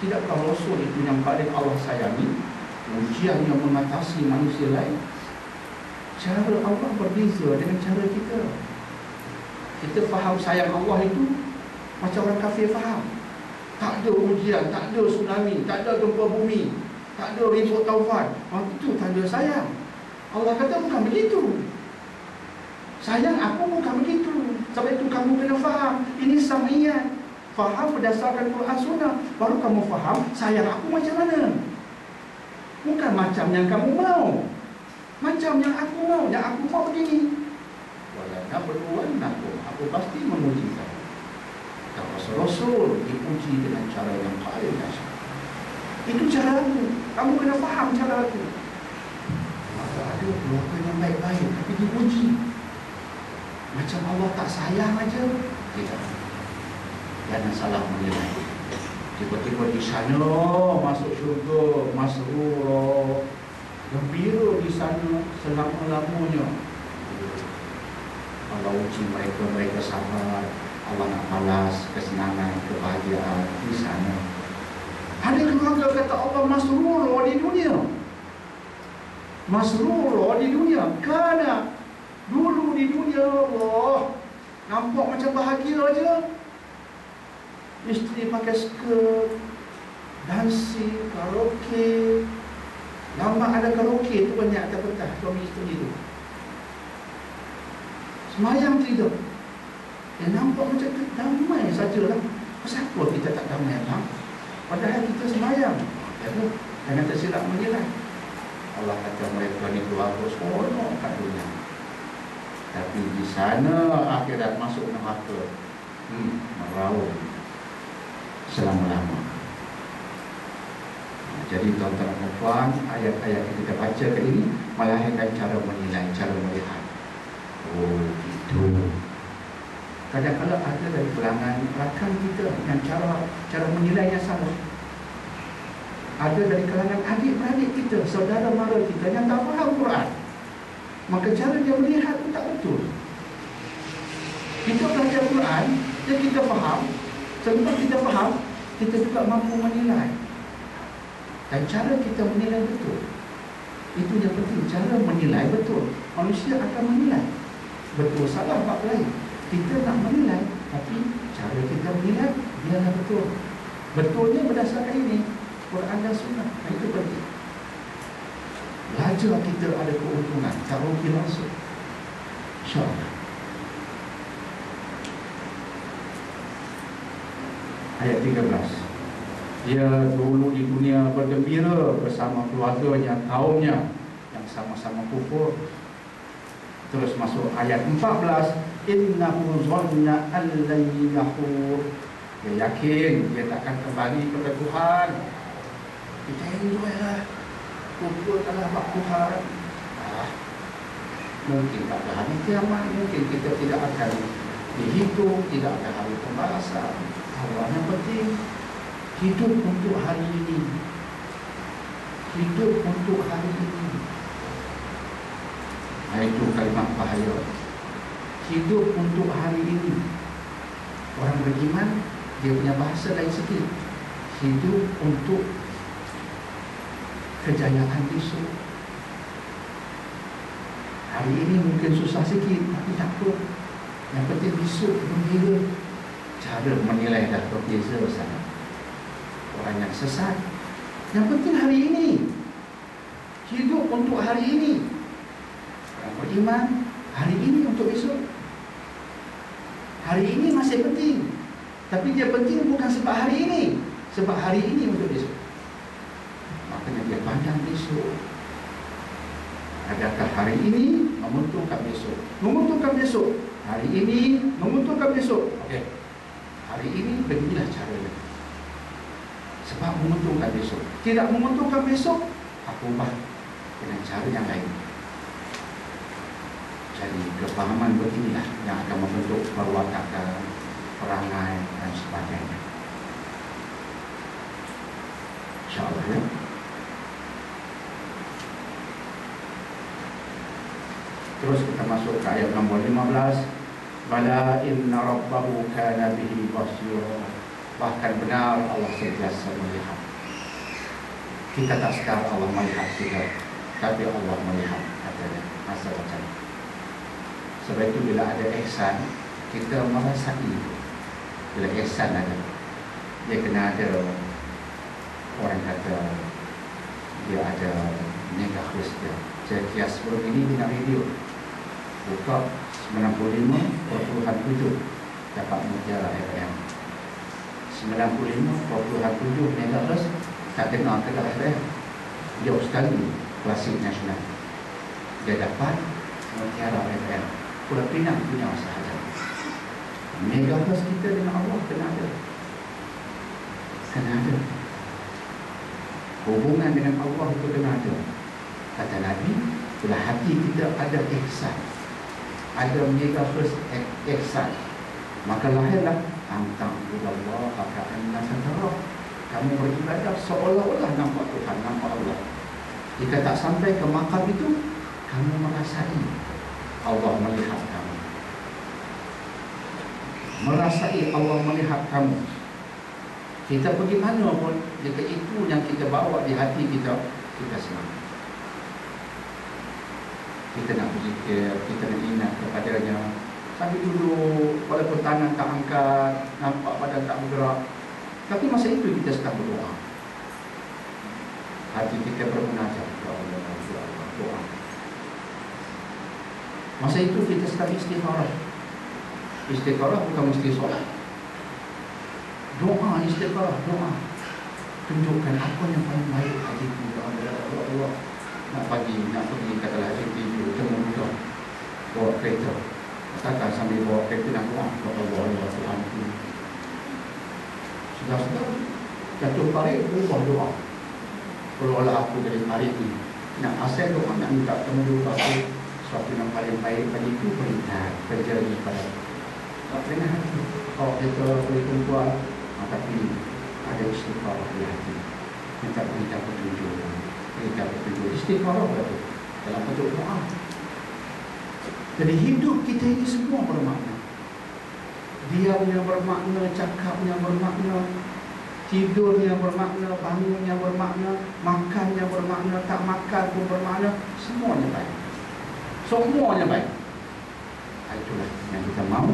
Tidakkah Rasul itu yang paling Allah sayangi? Ujian yang mengatasi manusia lain. Cara Allah berbeza dengan cara kita. Kita faham sayang Allah itu macam orang kafir faham. Tak ada ujian, tak ada tsunami, tak ada gempa bumi, tak ada ribut taufan. Itu tanda sayang. Allah kata bukan begitu. Sayang aku bukan begitu. Sebab itu kamu kena faham. Ini samiyat. Faham berdasarkan Quran Sunnah, baru kamu faham sayang aku macam mana. Bukan macam yang kamu mau, macam yang aku mau. Yang aku mau begini. Walau berduaan aku pasti memuji kamu. Dan Rasul dipuji dengan cara yang paling dahsyat. Itu cara aku. Kamu kena faham cara aku. Maka ada keluarga yang baik-baik tapi dipuji. Macam Allah tak sayang aja. Tidak. Jangan salah menilai. Tiba-tiba di sana masuk syurga, masrur, gembira di sana selama-lamanya. Allah uji mereka sabar. Allah nak balas kesenangan, kebahagiaan di sana. Ada keluarga kata Allah masrur di dunia. Masrur di dunia. Kerana dulu di dunia Allah nampak macam bahagia aja. Isteri pakai skirt, dancing, karaoke. Lama ada karaoke tu banyak atas petah suami isteri tu. Semayang tidak. Yang nampak macam damai sajalah. Pasal apa kita tak damai lah? Padahal kita semayang. Jangan tersilap menilai. Allah kata mereka ni keluarga seronok kat dunia. Tapi di sana akhirat masuk neraka. Meraup selama-lama. Jadi tuan-tuan dan puan, ayat-ayat yang kita baca kali ini melahirkan cara menilai, cara melihat. Oh gitu. Kadang-kadang ada dari kalangan rakan kita yang cara menilainya salah. Ada dari kalangan adik-beradik kita, saudara mara kita yang tak faham Quran. Maka cara dia melihat pun tak betul. Kita belajar Quran, dan kita faham. Sebab kita faham, kita juga mampu menilai. Dan cara kita menilai betul. Itu yang penting, cara menilai betul. Manusia akan menilai betul salah bab lain. Kita nak menilai, tapi cara kita menilai biarlah betul. Betulnya berdasarkan ini Quran dan Sunnah. Itu penting. Belajar kita ada keuntungan, tak rugi langsung. InsyaAllah. Ayat 13. Dia dulu di dunia bergembira bersama keluarganya, kaumnya yang sama-sama kufur. Terus masuk ayat 14. Innahu zanna an lan yahur. Dia yakin dia takkan kembali kepada Tuhan. Kita enjoy lah. Kumpulkanlah bak Tuhan. Mungkin tak ada hari kiamat, mungkin kita tidak akan dihitung, tidak ada hari pembalasan. Allah yang penting hidup untuk hari ini. Hidup untuk hari ini. Itu kalimat bahaya. Hidup untuk hari ini. Orang beriman, dia punya bahasa lain sikit. Hidup untuk kejayaan besok. Hari ini mungkin susah sikit, tapi tak apa. Yang penting besok gembira. Cara menilai dah berbeza sangat. Orang yang sesat, yang penting hari ini. Hidup untuk hari ini. Orang beriman, hari ini untuk besok. Hari ini masih penting, tapi dia penting bukan sebab hari ini, sebab hari ini untuk besok. Makanya dia pandang besok. Adakah hari ini menguntungkan besok? Menguntungkan besok. Hari ini menguntungkan besok. Okey. Hari ini beginilah caranya. Sebab menguntungkan besok. Tidak menguntungkan besok, aku ubah dengan cara yang lain. Jadi kefahaman beginilah yang akan membentuk perwatakan, perangai dan sebagainya. InsyaAllah ya. Terus kita masuk ke ayat nombor 15. Bala inna rabbahu kana bihi basira. Bahkan benar Allah sentiasa melihat. Kita tak sekadar Allah melihat kita, tapi Allah melihat, katanya. Masa macam ini. Sebab itu bila ada ihsan, kita merasai. Bila ihsan ada, dia kena ada, orang kata dia ada megahertz dia. Saya kias sebelum ini dengan radio, buka 95.7 dapat mutiara FM. 95.7 megahertz tak dengar ke FM. Jauh sekali klasik nasional. Dia dapat mutiara FM. Pulau Pinang punya sahaja. Megahertz kita dengan Allah kena ada. Kena ada. Hubungan dengan Allah itu kena ada. Kata Nabi, bila hati kita ada ihsan, ada megahertz ihsan, maka lahirlah antang Allah ka'anna satara. Kamu beribadah seolah-olah nampak Tuhan, nampak Allah. Jika tak sampai ke makam itu, kamu merasai Allah melihat kamu. Merasai Allah melihat kamu. Kita pergi mana pun, jika itu yang kita bawa di hati kita, kita senang. Kita nak berzikir, kita nak ingat kepadanya. Sambil duduk, walaupun tangan tak angkat, nampak badan tak bergerak, tapi masa itu kita sedang berdoa. Hati kita bermunajat kepada Allah, doa. Masa itu kita sedang istikharah. Istikharah bukan mesti solat. Doa, istikharah, doa. Tunjukkan apa yang paling baik hatiku, ya Allah. Nak pergi katalah interview, temu juga, bawa kereta. Katakan sambil bawa kereta nak doa, ya Allah, ya Tuhanku. Sudah jatuh parit, berubah doa. Kalau aku dari parit ni, nak asal doa, nak minta temu juga aku. Sesuatu yang paling baik bagiku, berikan terjadi pada tak pernah hati. Kalau kita boleh perempuan, tapi ada istikharah di hati. Minta berikan petunjuk. Berikan petunjuk. Istikharah berarti dalam bentuk doa. Jadi hidup kita ini semua bermakna. Diamnya bermakna, cakapnya bermakna, tidurnya bermakna, bangunnya bermakna, makannya bermakna, tak makan pun bermakna. Semuanya baik. Semuanya baik. Itulah yang kita mahu,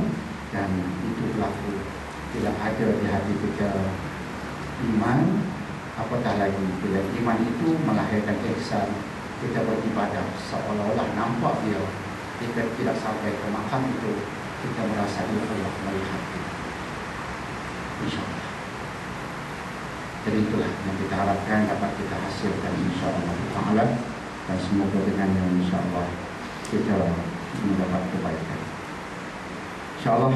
dan itu berlaku. Tidak ada di hati kita iman, apatah lagi bila iman itu melahirkan ihsan. Kita beribadah seolah-olah nampak dia. Jika tidak sampai ke makam itu, kita merasa Allah melihat kita. InsyaAllah. Jadi itulah yang kita harapkan dapat kita hasilkan insyaAllah ta'ala. Dan semoga dengannya insyaAllah kita mendapat kebaikan. InsyaAllah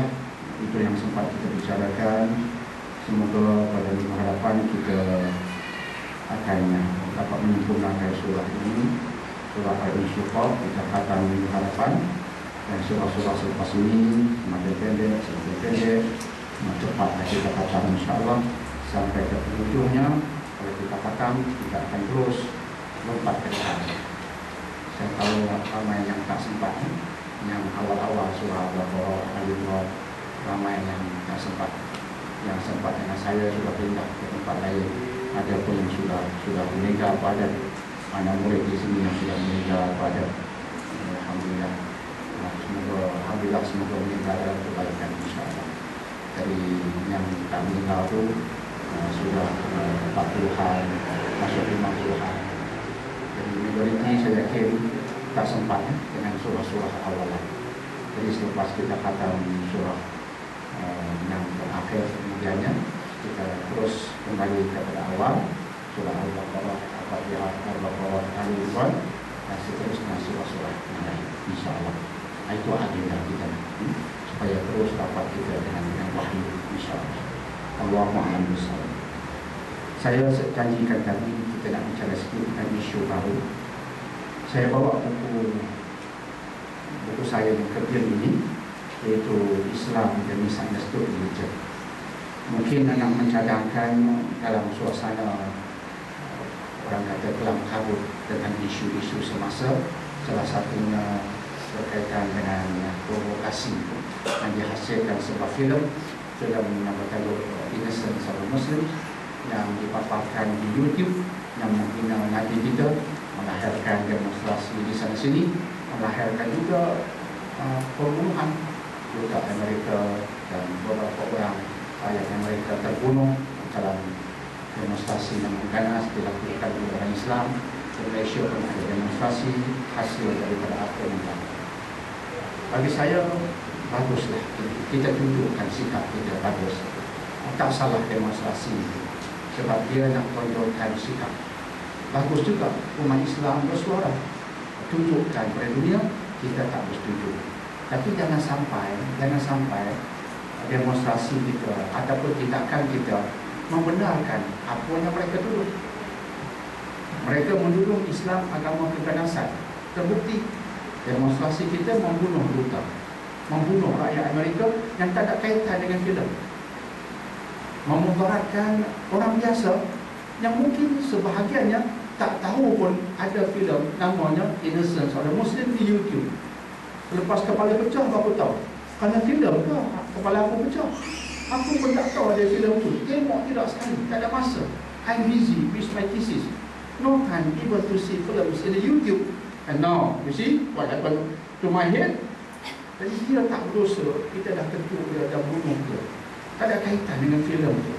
itu yang sempat kita bicarakan. Semoga pada minggu hadapan kita akan dapat menyempurnakan surah ini. surah Al-Insyiqaq kita khatam minggu hadapan, dan surah-surah selepas ini semakin pendek, cepat kita khatam insyaAllah sampai ke penghujungnya. Kalau kita khatam, kita akan terus lompat ke depan. Saya tahu ramai yang tak sempat, yang awal-awal surah Al-Baqarah, Al-Imran, ramai yang tak sempat. Yang sempat dengan saya sudah pindah ke tempat lain. Ada pun yang sudah meninggal pada anak murid di sini yang sudah meninggal pada. Alhamdulillah. Semoga meninggal dalam kebaikan insyaAllah. Dari yang tak meninggal itu sudah 40-an, masuk 50-an. Jadi majoriti saya yakin tak sempat dengan surah-surah awalan. Jadi selepas kita khatam surah yang terakhir, kemudiannya kita terus kembali kepada awal surah Al-Baqarah, Al-Fatihah, Al-Baqarah, Al-Imran, dan seterusnya surah-surah yang lain insyaAllah. Itu agenda kita supaya terus dapat kita dengan wahyu insyaAllah. Allahu a'lam bishawab. Saya janjikan tadi kita nak bicara sikit tentang isu baru. Saya bawa buku saya yang ketiga ini, iaitu Islam dan Misunderstood Religion. Mungkin nak mencadangkan dalam suasana orang kata kelam kabut tentang isu-isu semasa, salah satunya berkaitan dengan provokasi yang dihasilkan sebuah filem yang bertajuk Innocence of the Muslims yang dipaparkan di YouTube, yang menghina Nabi kita, melahirkan demonstrasi di sana sini, melahirkan juga pembunuhan budak Amerika dan beberapa orang rakyat Amerika terbunuh dalam demonstrasi yang mengganas dilakukan oleh orang Islam. Di Malaysia pun ada demonstrasi hasil daripada apa yang berlaku. Bagi saya baguslah kita tunjukkan sikap kita bagus. Tak salah demonstrasi itu, sebab dia nak tonjolkan sikap. Bagus juga umat Islam bersuara, tunjukkan pada dunia kita tak bersetuju. Tapi jangan sampai demonstrasi kita ataupun tindakan kita membenarkan apa yang mereka tuduh. Mereka menuduh Islam agama keganasan. Terbukti demonstrasi kita membunuh duta, membunuh rakyat Amerika yang tak ada kaitan dengan filem, memudaratkan orang biasa yang mungkin sebahagiannya tak tahu pun ada filem namanya Innocence of the Muslims di YouTube. Lepas kepala pecah, aku tahu kerana filem ke kepala aku pecah. Aku pun tak tahu ada filem tu. Tengok tidak sekali, tak ada masa. I'm busy with my thesis. No time able to see films in the YouTube. And now, you see what happened to my head? Jadi dia tak berdosa, kita dah tentu dia dah bunuh dia. Tak ada kaitan dengan filem tu.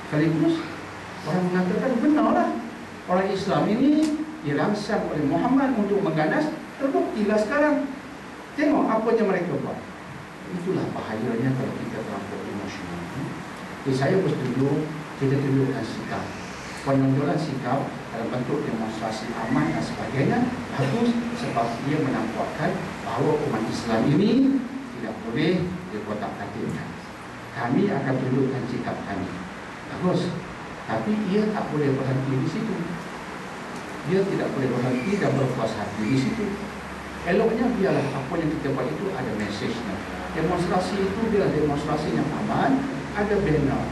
Sekaligus orang mengatakan benarlah, orang Islam ini dirangsang oleh Muhammad untuk mengganas. Terbuktilah sekarang. Tengok apa yang mereka buat. Itulah bahayanya kalau kita terlampau emosional. Jadi saya bersetuju kita tunjukkan sikap, penonjolan sikap dalam bentuk demonstrasi aman dan sebagainya bagus, sebab dia menampakkan bahawa umat Islam ini tidak boleh dikotak-katikkan. Kami akan tunjukkan sikap kami bagus, tapi ia tak boleh berhenti di situ. Dia tidak boleh berhenti dan berpuas hati di situ. Eloknya biarlah apa yang kita buat itu ada mesejnya. Demonstrasi itu biarlah demonstrasi yang aman, ada banner,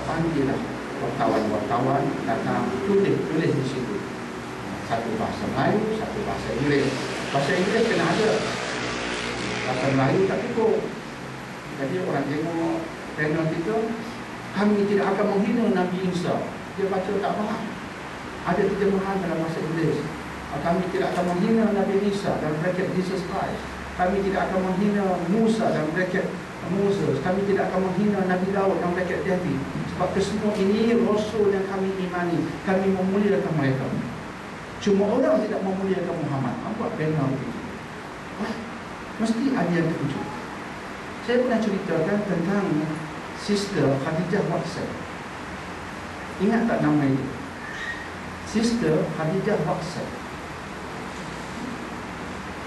panggillah wartawan-wartawan datang, tulis di situ. Satu bahasa Melayu, satu bahasa Inggeris. Bahasa Inggeris kena ada, bahasa Melayu tak cukup. Jadi orang tengok panel kita, kami tidak akan menghina Nabi Isa. Dia baca tak faham. Ada terjemahan dalam bahasa Inggeris. Kami tidak akan menghina Nabi Isa dalam bracket Jesus Christ. Kami tidak akan menghina Musa dalam bracket Moses. Kami tidak akan menghina Nabi Daud dalam bracket David. Sebab kesemua ini Rasul yang kami imani. Kami memuliakan mereka. Cuma orang tidak memuliakan Muhammad. Buat banner begitu. Mesti ada yang terkejut. Saya pernah ceritakan tentang Sister Khadijah Watson. Ingat tak nama itu? Sister Khadijah Watson.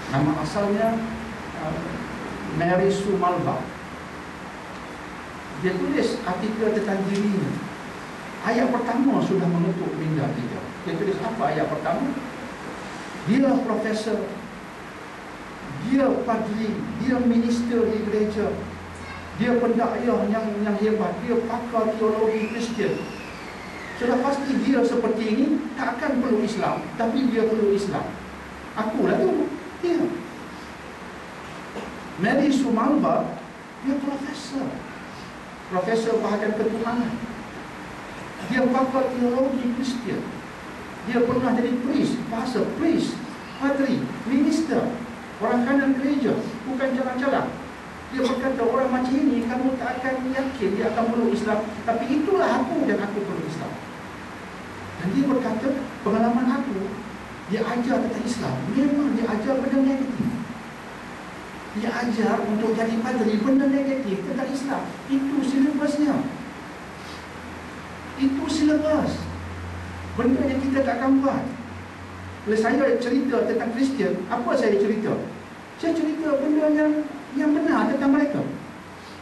Nama asalnya Mary Sue Malva. Dia tulis artikel tentang dirinya. Ayat pertama sudah mengetuk minda kita. Dia tulis apa ayat pertama? dia profesor, dia padri, dia minister di gereja, dia pendakwah yang hebat, dia pakar teologi Kristian. Sudah pasti dia seperti ini tak akan perlu Islam, tapi dia perlu Islam. Akulah tu dia. Mary Sumalba, dia profesor bahagian ketuhanan. Dia pakar teologi Kristian. Dia pernah jadi priest, padri, minister, orang kanan gereja, bukan jalan-jalan. Dia berkata, orang macam ini kamu tak akan yakin dia akan perlu Islam, tapi itulah aku dan aku perlu Islam. Dan dia berkata, pengalaman aku, dia ajar tentang Islam, memang dia ajar benda negatif. Dia ajar untuk jadi padri benda negatif tentang Islam. Itu silabusnya. Itu silabus. Benda yang kita tak akan buat. Bila saya cerita tentang Kristian, apa saya cerita? Saya cerita benda yang benar tentang mereka.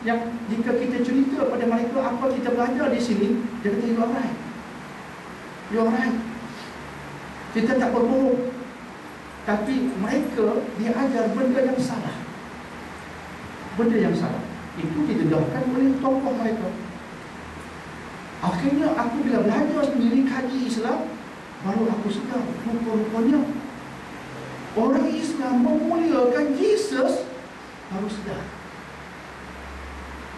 Yang jika kita cerita pada mereka apa kita belajar di sini, dia kata, you are right. You are right. Kita tak berbohong. Tapi mereka dia ajar benda yang salah. Benda yang salah. Itu didedahkan oleh tokoh mereka. Akhirnya aku bila belajar sendiri kaji Islam, baru aku sedar rupa-rupanya orang Islam memuliakan Yesus. Baru sedar.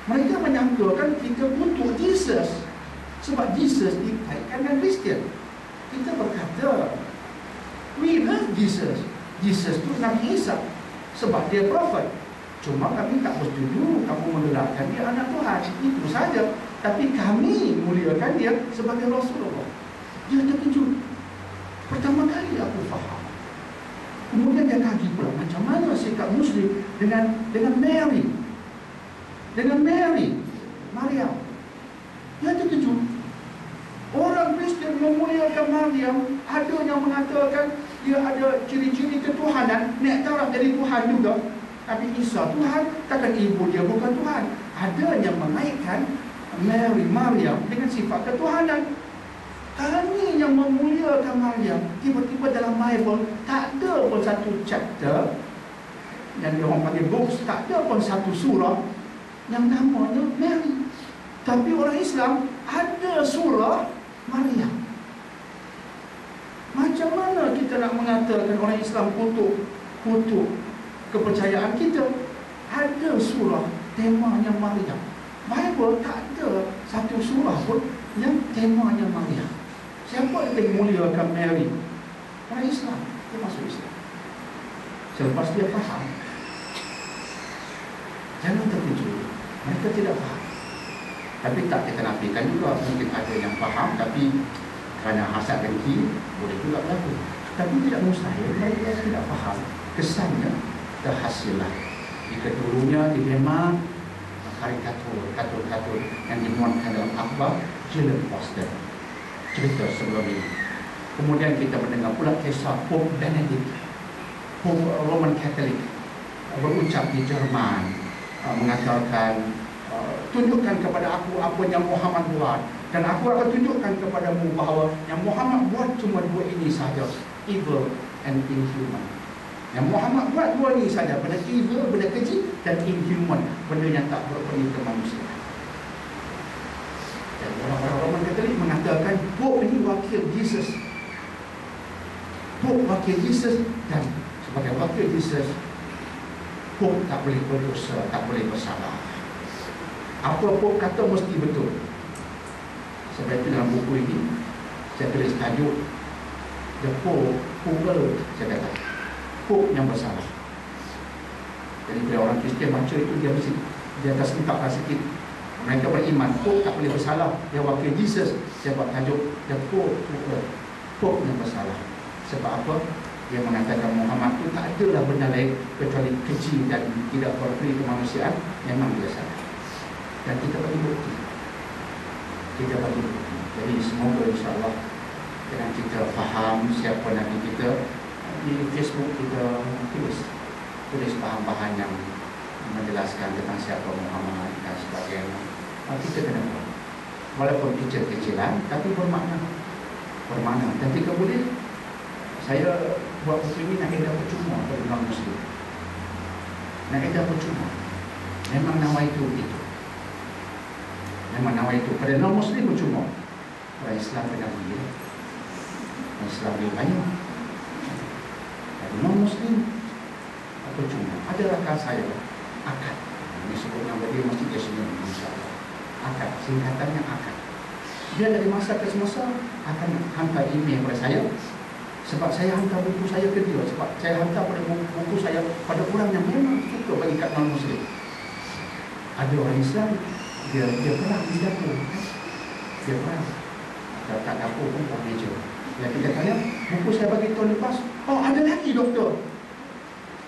Mereka menyangkakan kita butuh Yesus sebab Yesus dikaitkan dengan Kristian. Kita berkata, we love Jesus. Jesus tu Nabi Isa sebab dia prophet. Cuma kami tak bersetuju kamu menggelarkan dia anak Tuhan. Itu saja. Tapi kami muliakan dia sebagai Rasulullah. Dia terkejut. Pertama kali aku faham. Kemudian dia kaji pula macam mana sikap Muslim dengan Mary. Dengan Maryam. Dia terkejut. Orang Kristian memuliakan Maryam, ada yang mengatakan dia ada ciri-ciri ketuhanan, naik taraf jadi Tuhan juga. Nabi Isa Tuhan, takkan ibu dia bukan Tuhan. Ada yang mengaitkan Maryam dengan sifat ketuhanan. Kami yang memuliakan Maryam, tiba-tiba dalam Bible tak ada pun satu chapter yang diorang panggil books, tak ada pun satu surah yang namanya Mary. Tapi orang Islam ada surah Maryam. Macam mana kita nak mengatakan orang Islam kutuk kepercayaan kita? Ada surah temanya Maryam. Bible tak ada satu surah pun yang temanya Maryam. Siapa yang memuliakan Mary? Orang Islam. Dia masuk Islam. Selepas dia faham, jangan terkejut. Mereka tidak faham. Tapi tak kita nafikan juga. Mungkin ada yang faham, tapi kerana hasad dengki boleh juga berlaku. Tapi tidak mustahil mereka tidak faham. Kesannya terhasillah. Jika dulunya dia memang karikatur yang dimuatkan dalam akhbar Jalen Foster. Cerita sebelum ini. Kemudian kita mendengar pula kisah Pope Benedict, Pope Roman Catholic, berucap di Jerman, mengatakan, tunjukkan kepada aku apa yang Muhammad buat, dan aku akan tunjukkan kepadamu bahawa yang Muhammad buat cuma dua ini sahaja, evil and inhuman. Yang Muhammad buat dua ini sahaja, benda evil, benda keji, dan inhuman, benda yang tak berpenuh kemanusiaan. Dan orang-orang Roman Katolik mengatakan Pope ini wakil Yesus. Pope wakil Yesus, dan sebagai wakil Yesus, Pope tak boleh berdosa, tak boleh bersalah. Apa Pope kata mesti betul. Sebab itu dalam buku ini saya tulis tajuk The Pope Who Will, saya kata Pope yang bersalah. Jadi bila orang Kristian baca itu, dia tersentaklah sikit. Mereka beriman Pope tak boleh bersalah, dia wakil Yesus. Saya buat tajuk The Pope Who Will, Pope yang bersalah. Sebab apa? Dia mengatakan Muhammad itu tak adalah benda lain kecuali keji dan tidak berperi kemanusiaan. Memang dia salah. Dan kita bagi bukti. Jadi semoga insyaAllah dengan kita faham siapa Nabi kita, di Facebook kita tulis bahan-bahan yang menjelaskan tentang siapa Muhammad dan sebagainya. Kita kena buat. Walaupun kecil-kecilan, tapi bermakna. Dan jika boleh, saya buat buku ini nak edah percuma pada orang Muslim. Nak edah percuma. Memang nama itu begitu. Memang nama itu pada non Muslim percuma. Orang Islam kena pergi. Orang Islam lebih banyak. Pada non Muslim percuma. Ada rakan saya akad. Ini sebut nama dia mesti dia senyum, insyaAllah. Akad, singkatannya akad. Dia dari masa ke semasa akan hantar email kepada saya. Sebab saya hantar buku saya ke dia. Sebab saya hantar pada buku saya pada orang yang memang suka bagi kat non-Muslim. Ada orang Islam, dia perang di dapur. Dia perang. Tak dapur pun tak meja. Yang kita tanya, buku saya bagi tahun lepas, oh ada lagi doktor.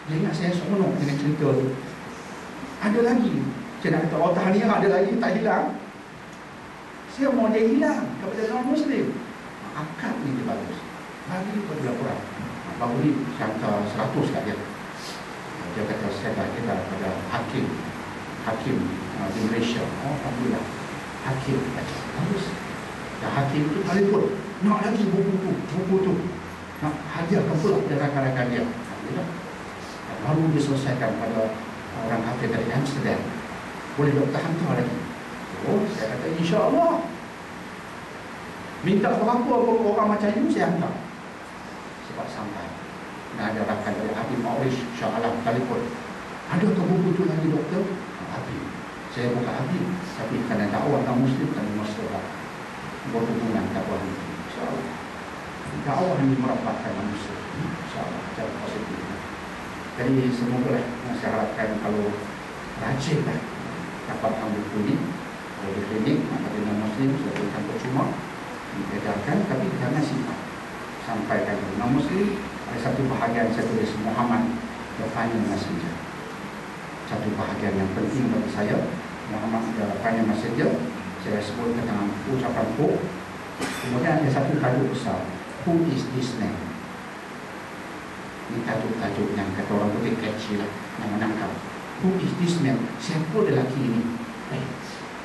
Dia ingat saya seronok dengan cerita tu. Ada lagi. Saya nak kata, oh tahniah ada lagi, tak hilang. Saya mau dia hilang kepada non-Muslim. Akad ni dia bagus. Bagi kepada laporan. Baru ni saya hantar 100 kat dia. Dia kata saya dah kena pada hakim di Malaysia. Oh alhamdulillah. Hakim baca. Bagus. Dan hakim tu telefon. Nak lagi buku tu. Nak hadiahkan pula kepada rakan-rakan dia. Alhamdulillah. Dan baru dia selesaikan pada orang hakim dari Amsterdam. Boleh doktor hantar lagi. Oh, saya kata insya-Allah. Minta berapa orang macam you saya hantar. Sebab sampai. Dan ada rakan dari Habib Maurish Shah Alam telefon. Ada ke buku tu lagi doktor? Habib. Saya bukan Habib. Tapi kerana dakwah non Muslim dan masyarakat berhubungan dakwah ini. InsyaAllah. Dakwah ini merapatkan manusia. InsyaAllah. Cara positif. Jadi semoga saya harapkan kalau rajin dapat ambil buku ini. Kalau di klinik, maka non Muslim sudah berikan percuma. Diedarkan, tapi jangan simpan. Sampaikan ke non Muslim. Ada satu bahagian saya tulis Muhammad the Final Messenger. Satu bahagian yang penting bagi saya, Muhammad the Final Messenger. Saya sebut tentang ucapan Pope. Kemudian ada satu tajuk besar, Who is this man? Ini tajuk-tajuk yang kata orang putih catchy lah, yang menangkap. Who is this man? Siapa lelaki ini?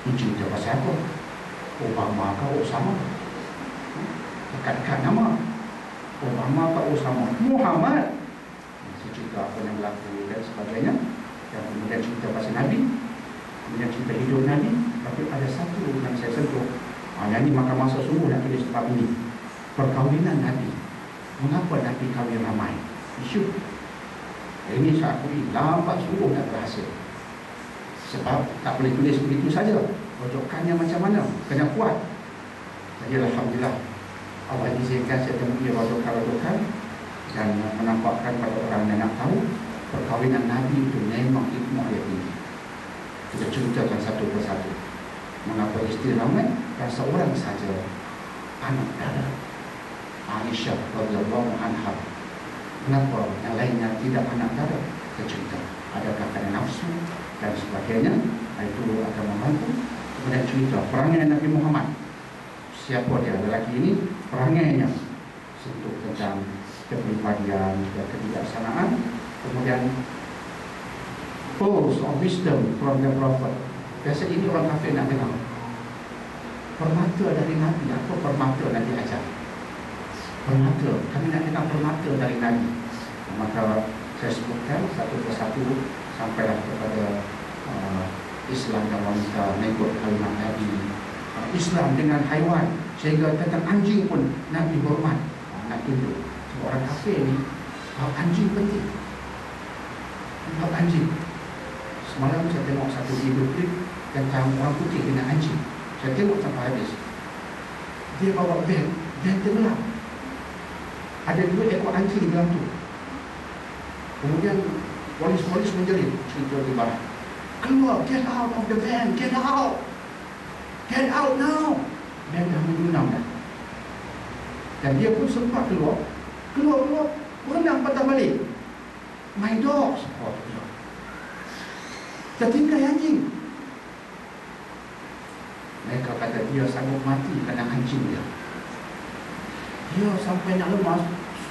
Ini cerita pasal apa? Obama ke Osama? Dekat-dekat nama Obama ke Osama? Muhammad. Saya cerita apa yang berlaku dan sebagainya. Dan kemudian cerita pasal Nabi, kemudian cerita hidup Nabi. Tapi ada satu yang saya sentuh. Yang ini makan masa sungguh nak tulis bab ini. Perkahwinan Nabi. Mengapa Nabi kahwin ramai? Isu. Ini saya akui lambat sungguh nak berhasil. Sebab tak boleh tulis begitu saja. Rojokannya macam mana? Kena kuat. Jadi alhamdulillah Allah izinkan saya temui rojokan-rojokan dan menampakkan pada orang yang nak tahu perkahwinan Nabi itu memang hikmah yang tinggi. Kita ceritakan satu persatu. Mengapa isteri ramai dan seorang saja anak dara Aisyah radhiyallahu anha. Kenapa yang lainnya tidak anak dara? Kita cerita. Adakah kerana nafsu dan sebagainya? Itu akan membantu. Kemudian cerita perangai Nabi Muhammad. Siapa dia? Lelaki ini perangainya sentuh tentang kepribadian dan kebijaksanaan. Kemudian pearls of wisdom from the Prophet. Biasa ini orang kafir nak dengar. Permata dari Nabi. Apa permata Nabi ajar? Permata. Kami nak dengar permata dari Nabi. Maka saya sebutkan satu persatu sampailah kepada Islam dan wanita mengikut kalimat Nabi. Islam dengan haiwan, sehingga tentang anjing pun Nabi hormat. Nak tunjuk sebab orang kafir ni anjing penting. Bab anjing. Semalam saya tengok satu video klip tentang orang putih dengan anjing. Saya tengok sampai habis. Dia bawa van tenggelam. Ada 2 ekor anjing dalam tu. Kemudian polis-polis menjerit cerita di barat. Keluar, get out of the van, get out. Get out now. Van dah menunam dah. Dan dia pun sempat keluar, berenang patah balik. My dogs. Oh, dia. Tertinggal anjing. Mereka kata dia sanggup mati kerana anjing dia. Dia sampai nak lemas,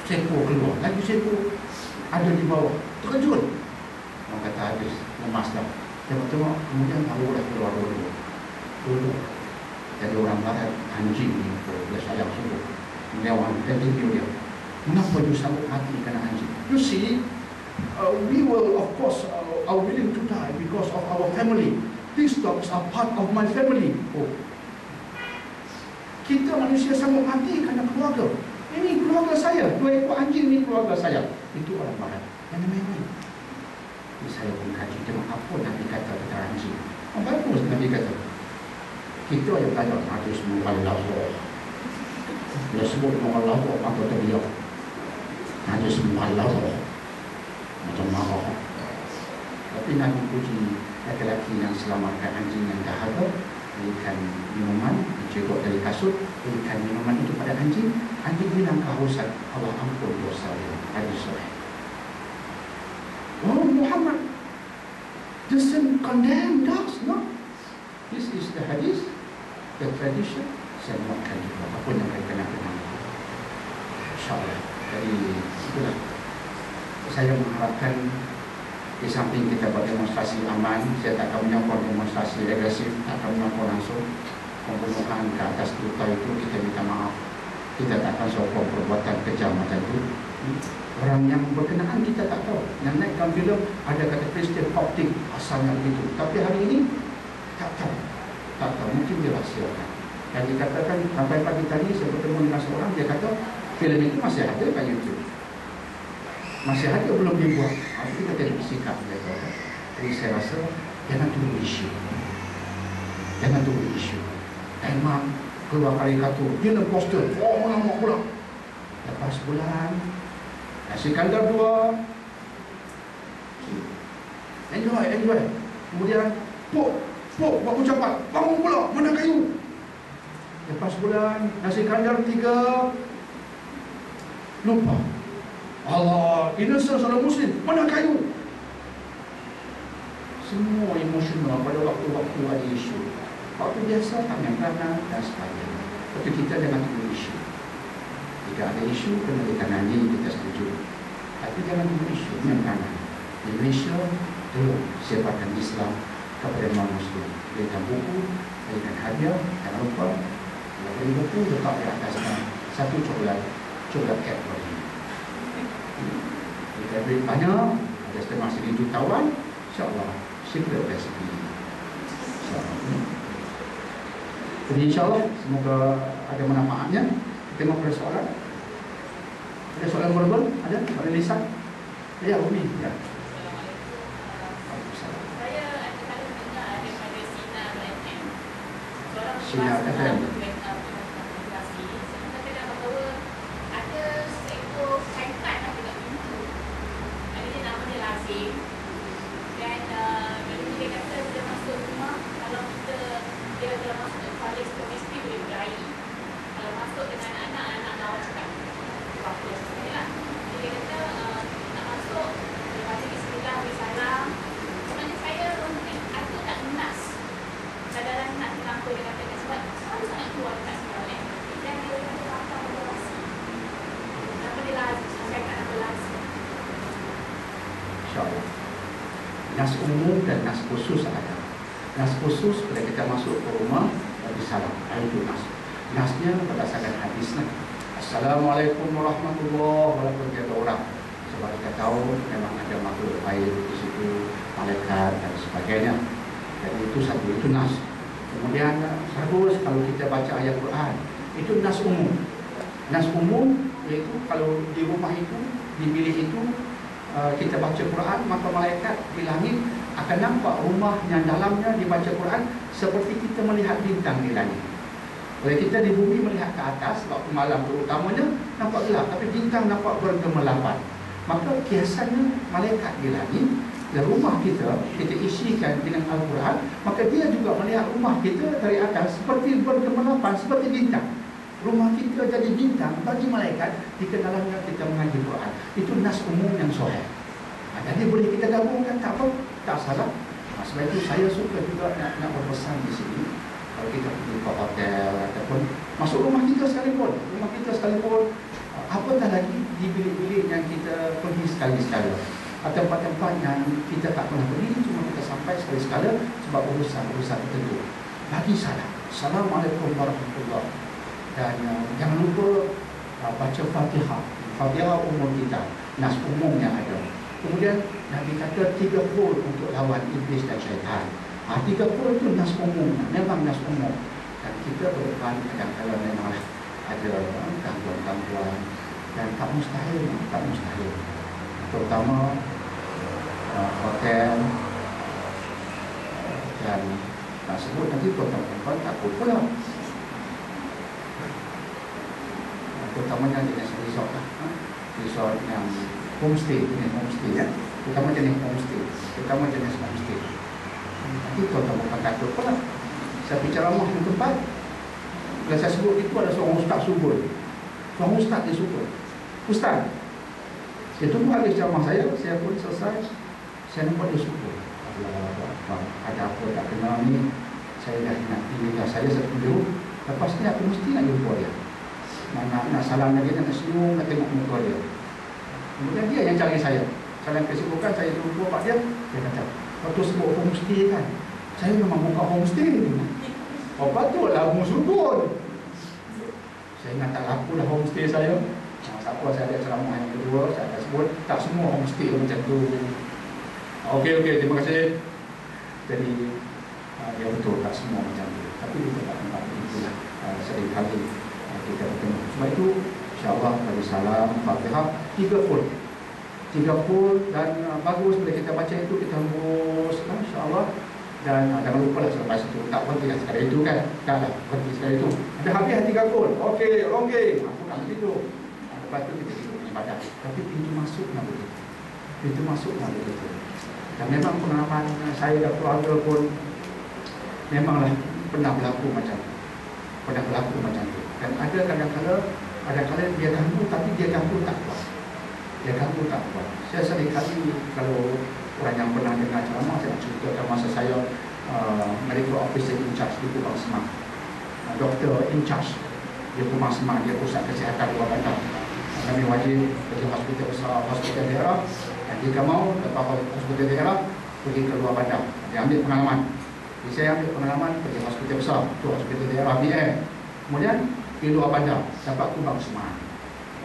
seekor keluar. Lagi seekor ada di bawah. Terkejut. Orang kata habis, lemas dah. Tengok-tengok, kemudian barulah keluar dulu. Jadi orang barat, anjing ni, dia sayang sungguh. Kemudian orang video dia. Mengapa you sanggup mati kerana anjing? You see, we will of course are willing to die because of our family. These dogs are part of my family. Oh. Kita manusia sanggup mati kerana keluarga. Ini keluarga saya. 2 ekor anjing ni keluarga saya. Itu orang barat. Yang namanya ini. Saya pun kaji tengok apa Nabi kata tentang anjing. Bagus Nabi kata. Kita yang belajar hadis Allah. Dia sebut Allah apa dia. Hadis Allah. Macam marah. Tapi Nabi puji laki-laki yang selamatkan anjing yang dahaga, berikan minuman, dicegok dari kasut, berikan minuman itu pada anjing. Anjing bilang kehausan, Allah ampun dosa dia. Hadis sahih. Oh, Muhammad doesn't condemn dogs, no. This is the hadith, the tradition. Saya makan juga apapun yang mereka nak kenal. InsyaAllah. Jadi itulah. Saya mengharapkan di samping kita buat demonstrasi aman, saya tak akan menyokong demonstrasi agresif, tak akan menyokong langsung pembunuhan ke atas duta itu. Kita minta maaf. Kita tak akan sokong perbuatan kejam macam itu. Orang yang berkenaan kita tak tahu. Yang naik dalam filem ada kata Kristian optik asalnya begitu. Tapi hari ini tak tahu. Tak tahu, mungkin dirahsiakan. Dan dikatakan sampai pagi tadi saya bertemu dengan seorang, dia kata filem itu masih ada kat YouTube. Masih ada, belum dibuat. Tapi kita tengok sikap dia kata. Jadi saya rasa jangan tunggu isu. Jangan tunggu isu. Memang keluar karikatur, dia nak poster, oh mengamuk pula. Lepas bulan nasi kandar 2, enjoy. Kemudian Pok buat ucapan, bangun pula, mana kayu. Lepas bulan nasi kandar 3, lupa. Allah, innocent seorang Muslim, mana kayu. Semua emosional pada waktu-waktu ada isu. Waktu biasa tak main peranan dan sebagainya. Tapi kita jangan tunggu isu. Jika ada isu, kena ditanani, kita setuju. Tapi jangan tunggu isu, main peranan. Di Malaysia, tolong sebarkan Islam kepada non-Muslim. Berikan buku, berikan hadiah, jangan lupa. Kalau beri buku, letak di atasnya satu coklat Cadbury. Kita beri banyak, ada setengah RM1,000, insyaAllah, secret recipe. InsyaAllah. Jadi insyaAllah, semoga ada manfaatnya. Kita tengok pada soalan. Ada soalan verbal? Ada? Soalan lisan? Ya, Umi. Ya.
Saya ada kali dengar daripada
Sinar FM. Nas umum dan nas khusus ada. Nas khusus bila kita masuk ke rumah bagi salam. Itu nas. Nasnya berdasarkan hadisnya. Assalamualaikum warahmatullahi wabarakatuh. Ada orang sebab kita tahu memang ada makhluk lain di situ, malaikat dan sebagainya. Jadi itu satu, itu nas. Kemudian harus kalau kita baca ayat Quran, itu nas umum. Nas umum iaitu kalau di rumah itu, di bilik itu kita baca Quran, maka malaikat di langit akan nampak rumah yang dalamnya dibaca Quran seperti kita melihat bintang di langit. Kalau kita di bumi melihat ke atas, waktu malam terutamanya nampak gelap, tapi bintang nampak bergelapan. Maka kiasannya malaikat di langit dan rumah kita isikan dengan Al-Quran, maka dia juga melihat rumah kita dari atas seperti bergelapan, seperti bintang. Rumah kita jadi bintang bagi malaikat jika dalamnya kita mengaji Quran. Itu nas umum yang sahih. Jadi boleh kita gabungkan, tak apa, tak salah. Sebab itu saya suka juga nak berpesan di sini. Kalau kita pergi ke hotel ataupun masuk rumah kita sekalipun, apatah lagi di bilik-bilik yang kita pergi sekali-sekala, atau tempat-tempat yang kita tak pernah pergi, cuma kita sampai sekali-sekala sebab urusan-urusan tertentu. Bagi salam. Assalamualaikum warahmatullahi wabarakatuh. Dan jangan lupa baca Fatihah. Fatihah umum kita, nas umumnya ada. Kemudian Nabi kata 3 pul untuk lawan iblis dan syaitan. 3 pul itu nas umum, memang nas umum. Dan kita berdepan kadang-kadang memanglah ada gangguan-gangguan dan tak mustahil, terutama hotel dan nak sebut nanti tuan-tuan takut pula, terutamanya jenis resort lah, resort yang homestay, ya, terutama jenis homestay, nanti tuan-tuan bukan takut pula. Saya bicara rumah di tempat, bila saya sebut itu ada seorang ustaz subur, dia subur, ustaz. Dia tunggu habis ceramah saya pun selesai, saya nampak dia subur. Ada apa tak kenal ni, saya dah nanti saya setuju. Lepas ni aku mesti nak jumpa dia, nak salam lagi, nak senyum, nak tengok muka dia. Kemudian dia yang cari saya. Dalam kesibukan saya jumpa pak dia kata, waktu sebut homestay kan, saya memang buka homestay. Oh patutlah musubun. Saya ingat tak laku lah homestay saya. Siapa saya ada ceramah yang kedua, saya akan sebut tak semua homestay macam tu. Okey, terima kasih. Jadi ya betul, tak semua macam tu. Tapi di tempat-tempat itulah seringkali kita bertemu. Sebab itu insya-Allah bagi salam Fatihah 3 pul dan bagus bila kita baca itu kita hembus insya-Allah. Dan jangan lupa lah selepas itu tak berhenti lah sekali itu kan, taklah berhenti sekali itu. Ada habis 3 pul. Okey, aku tak begitu. Lepas itu kita ikut ibadah. Tapi pintu masuknya begitu. Dan memang pengalaman saya dan keluarga pun memanglah pernah berlaku macam tu. Dan ada kadang-kadang dia ganggu, tapi dia ganggu tak kuat. Saya seringkali kalau orang yang pernah dengar ceramah, saya nak ceritakan masa saya medical officer in charge di Kubang Semang, doktor in charge di Kubang Semang, dia pusat kesihatan luar bandar. Kami wajib pergi hospital besar, hospital daerah, dan jika mau lepas hospital daerah pergi ke luar bandar. Dia ambil pengalaman. Jadi saya ambil pengalaman pergi hospital besar, tu hospital daerah BM. Kemudian di luar bandar dapat Kubang Semang.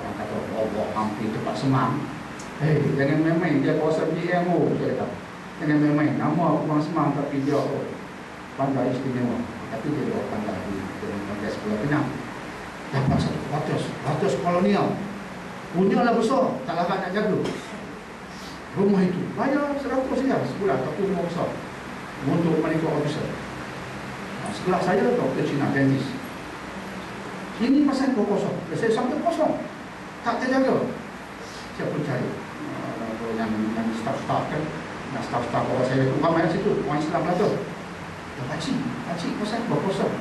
Orang kata, Allah hampir tempat Semang. Jangan main-main, dia kawasan BMO, saya kata. Jangan main-main, nama Kubang Semang tapi dia bandar istimewa. Tapi dia luar bandar di Pantai Sebelah Pinang. Dapat satu ratus kolonial. Punyalah besar, tak larat nak jaga. Rumah itu bayar 100 saja sebulan, tapi rumah besar untuk medical officer. Sebelah saya doktor Cina, dentist. Ini pasal kosong. Saya sampai kosong, tak terjaga. Saya percaya yang staff-staff kan, staff-staff bawa saya tu ramai situ, orang Islam lah tu. Pakcik pasal kosong.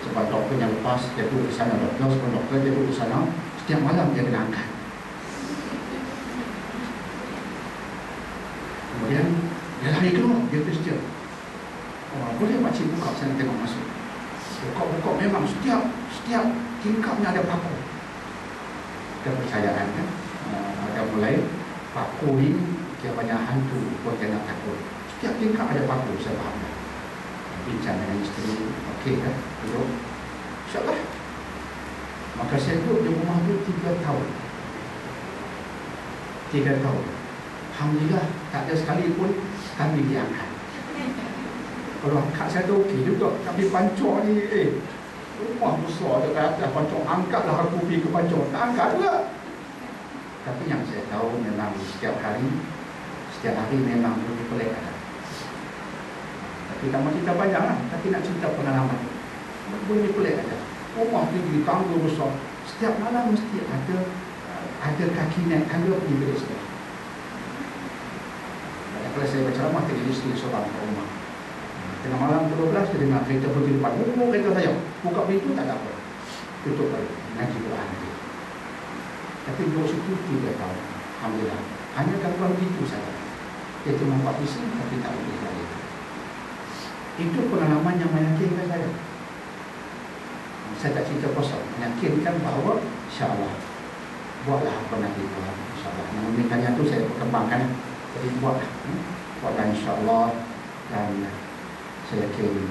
Sebab doktor yang lepas dia duduk di sana, doktor dia duduk di sana, setiap malam dia kena angkat. Kemudian dia lari keluar, dia Kristian. Boleh pakcik buka, saya nak tengok masuk. Buka memang setiap tingkapnya ada paku. Kepercayaan kan, ada mulai paku ni dia banyak hantu pun jangan takut. Setiap tingkap ada paku, saya faham. Bincang dengan isteri, okey kan, duduk, insyaAllah. Maka saya duduk di rumah itu 3 tahun. Alhamdulillah, tak ada sekali pun kami diangkat. Kalau angkat saya tu okey juga, tapi pancong ni rumah besar dekat atas pancong, angkatlah aku pergi ke pancong, tak angkat juga. Tapi yang saya tahu memang setiap hari memang lebih pelik ada. Tapi tak mahu cerita banyak lah, tapi nak cerita pengalaman. Bunyi pelik aja. Rumah tinggi, tangga besar. Setiap malam mesti ada kaki naik tangga pergi bilik sebelah. Kalau saya berceramah, terjadi isteri seorang ke rumah. Tengah malam ke-12, dia dengar kereta pergi depan. Kereta saya. Buka pintu, tak ada apa. Tutup balik. Ngaji Quran lagi. Tapi duduk situ 3 tahun. Alhamdulillah. Hanya gangguan begitu saja. Dia cuma 4 visi, tapi tak lebih lagi. Itu pengalaman yang meyakinkan saya. Saya tak cerita kosong, meyakinkan bahawa insyaAllah buatlah apa nanti Tuhan, insyaAllah. Memintanya itu saya perkembangkan. Jadi buatlah insyaAllah. Dan saya yakin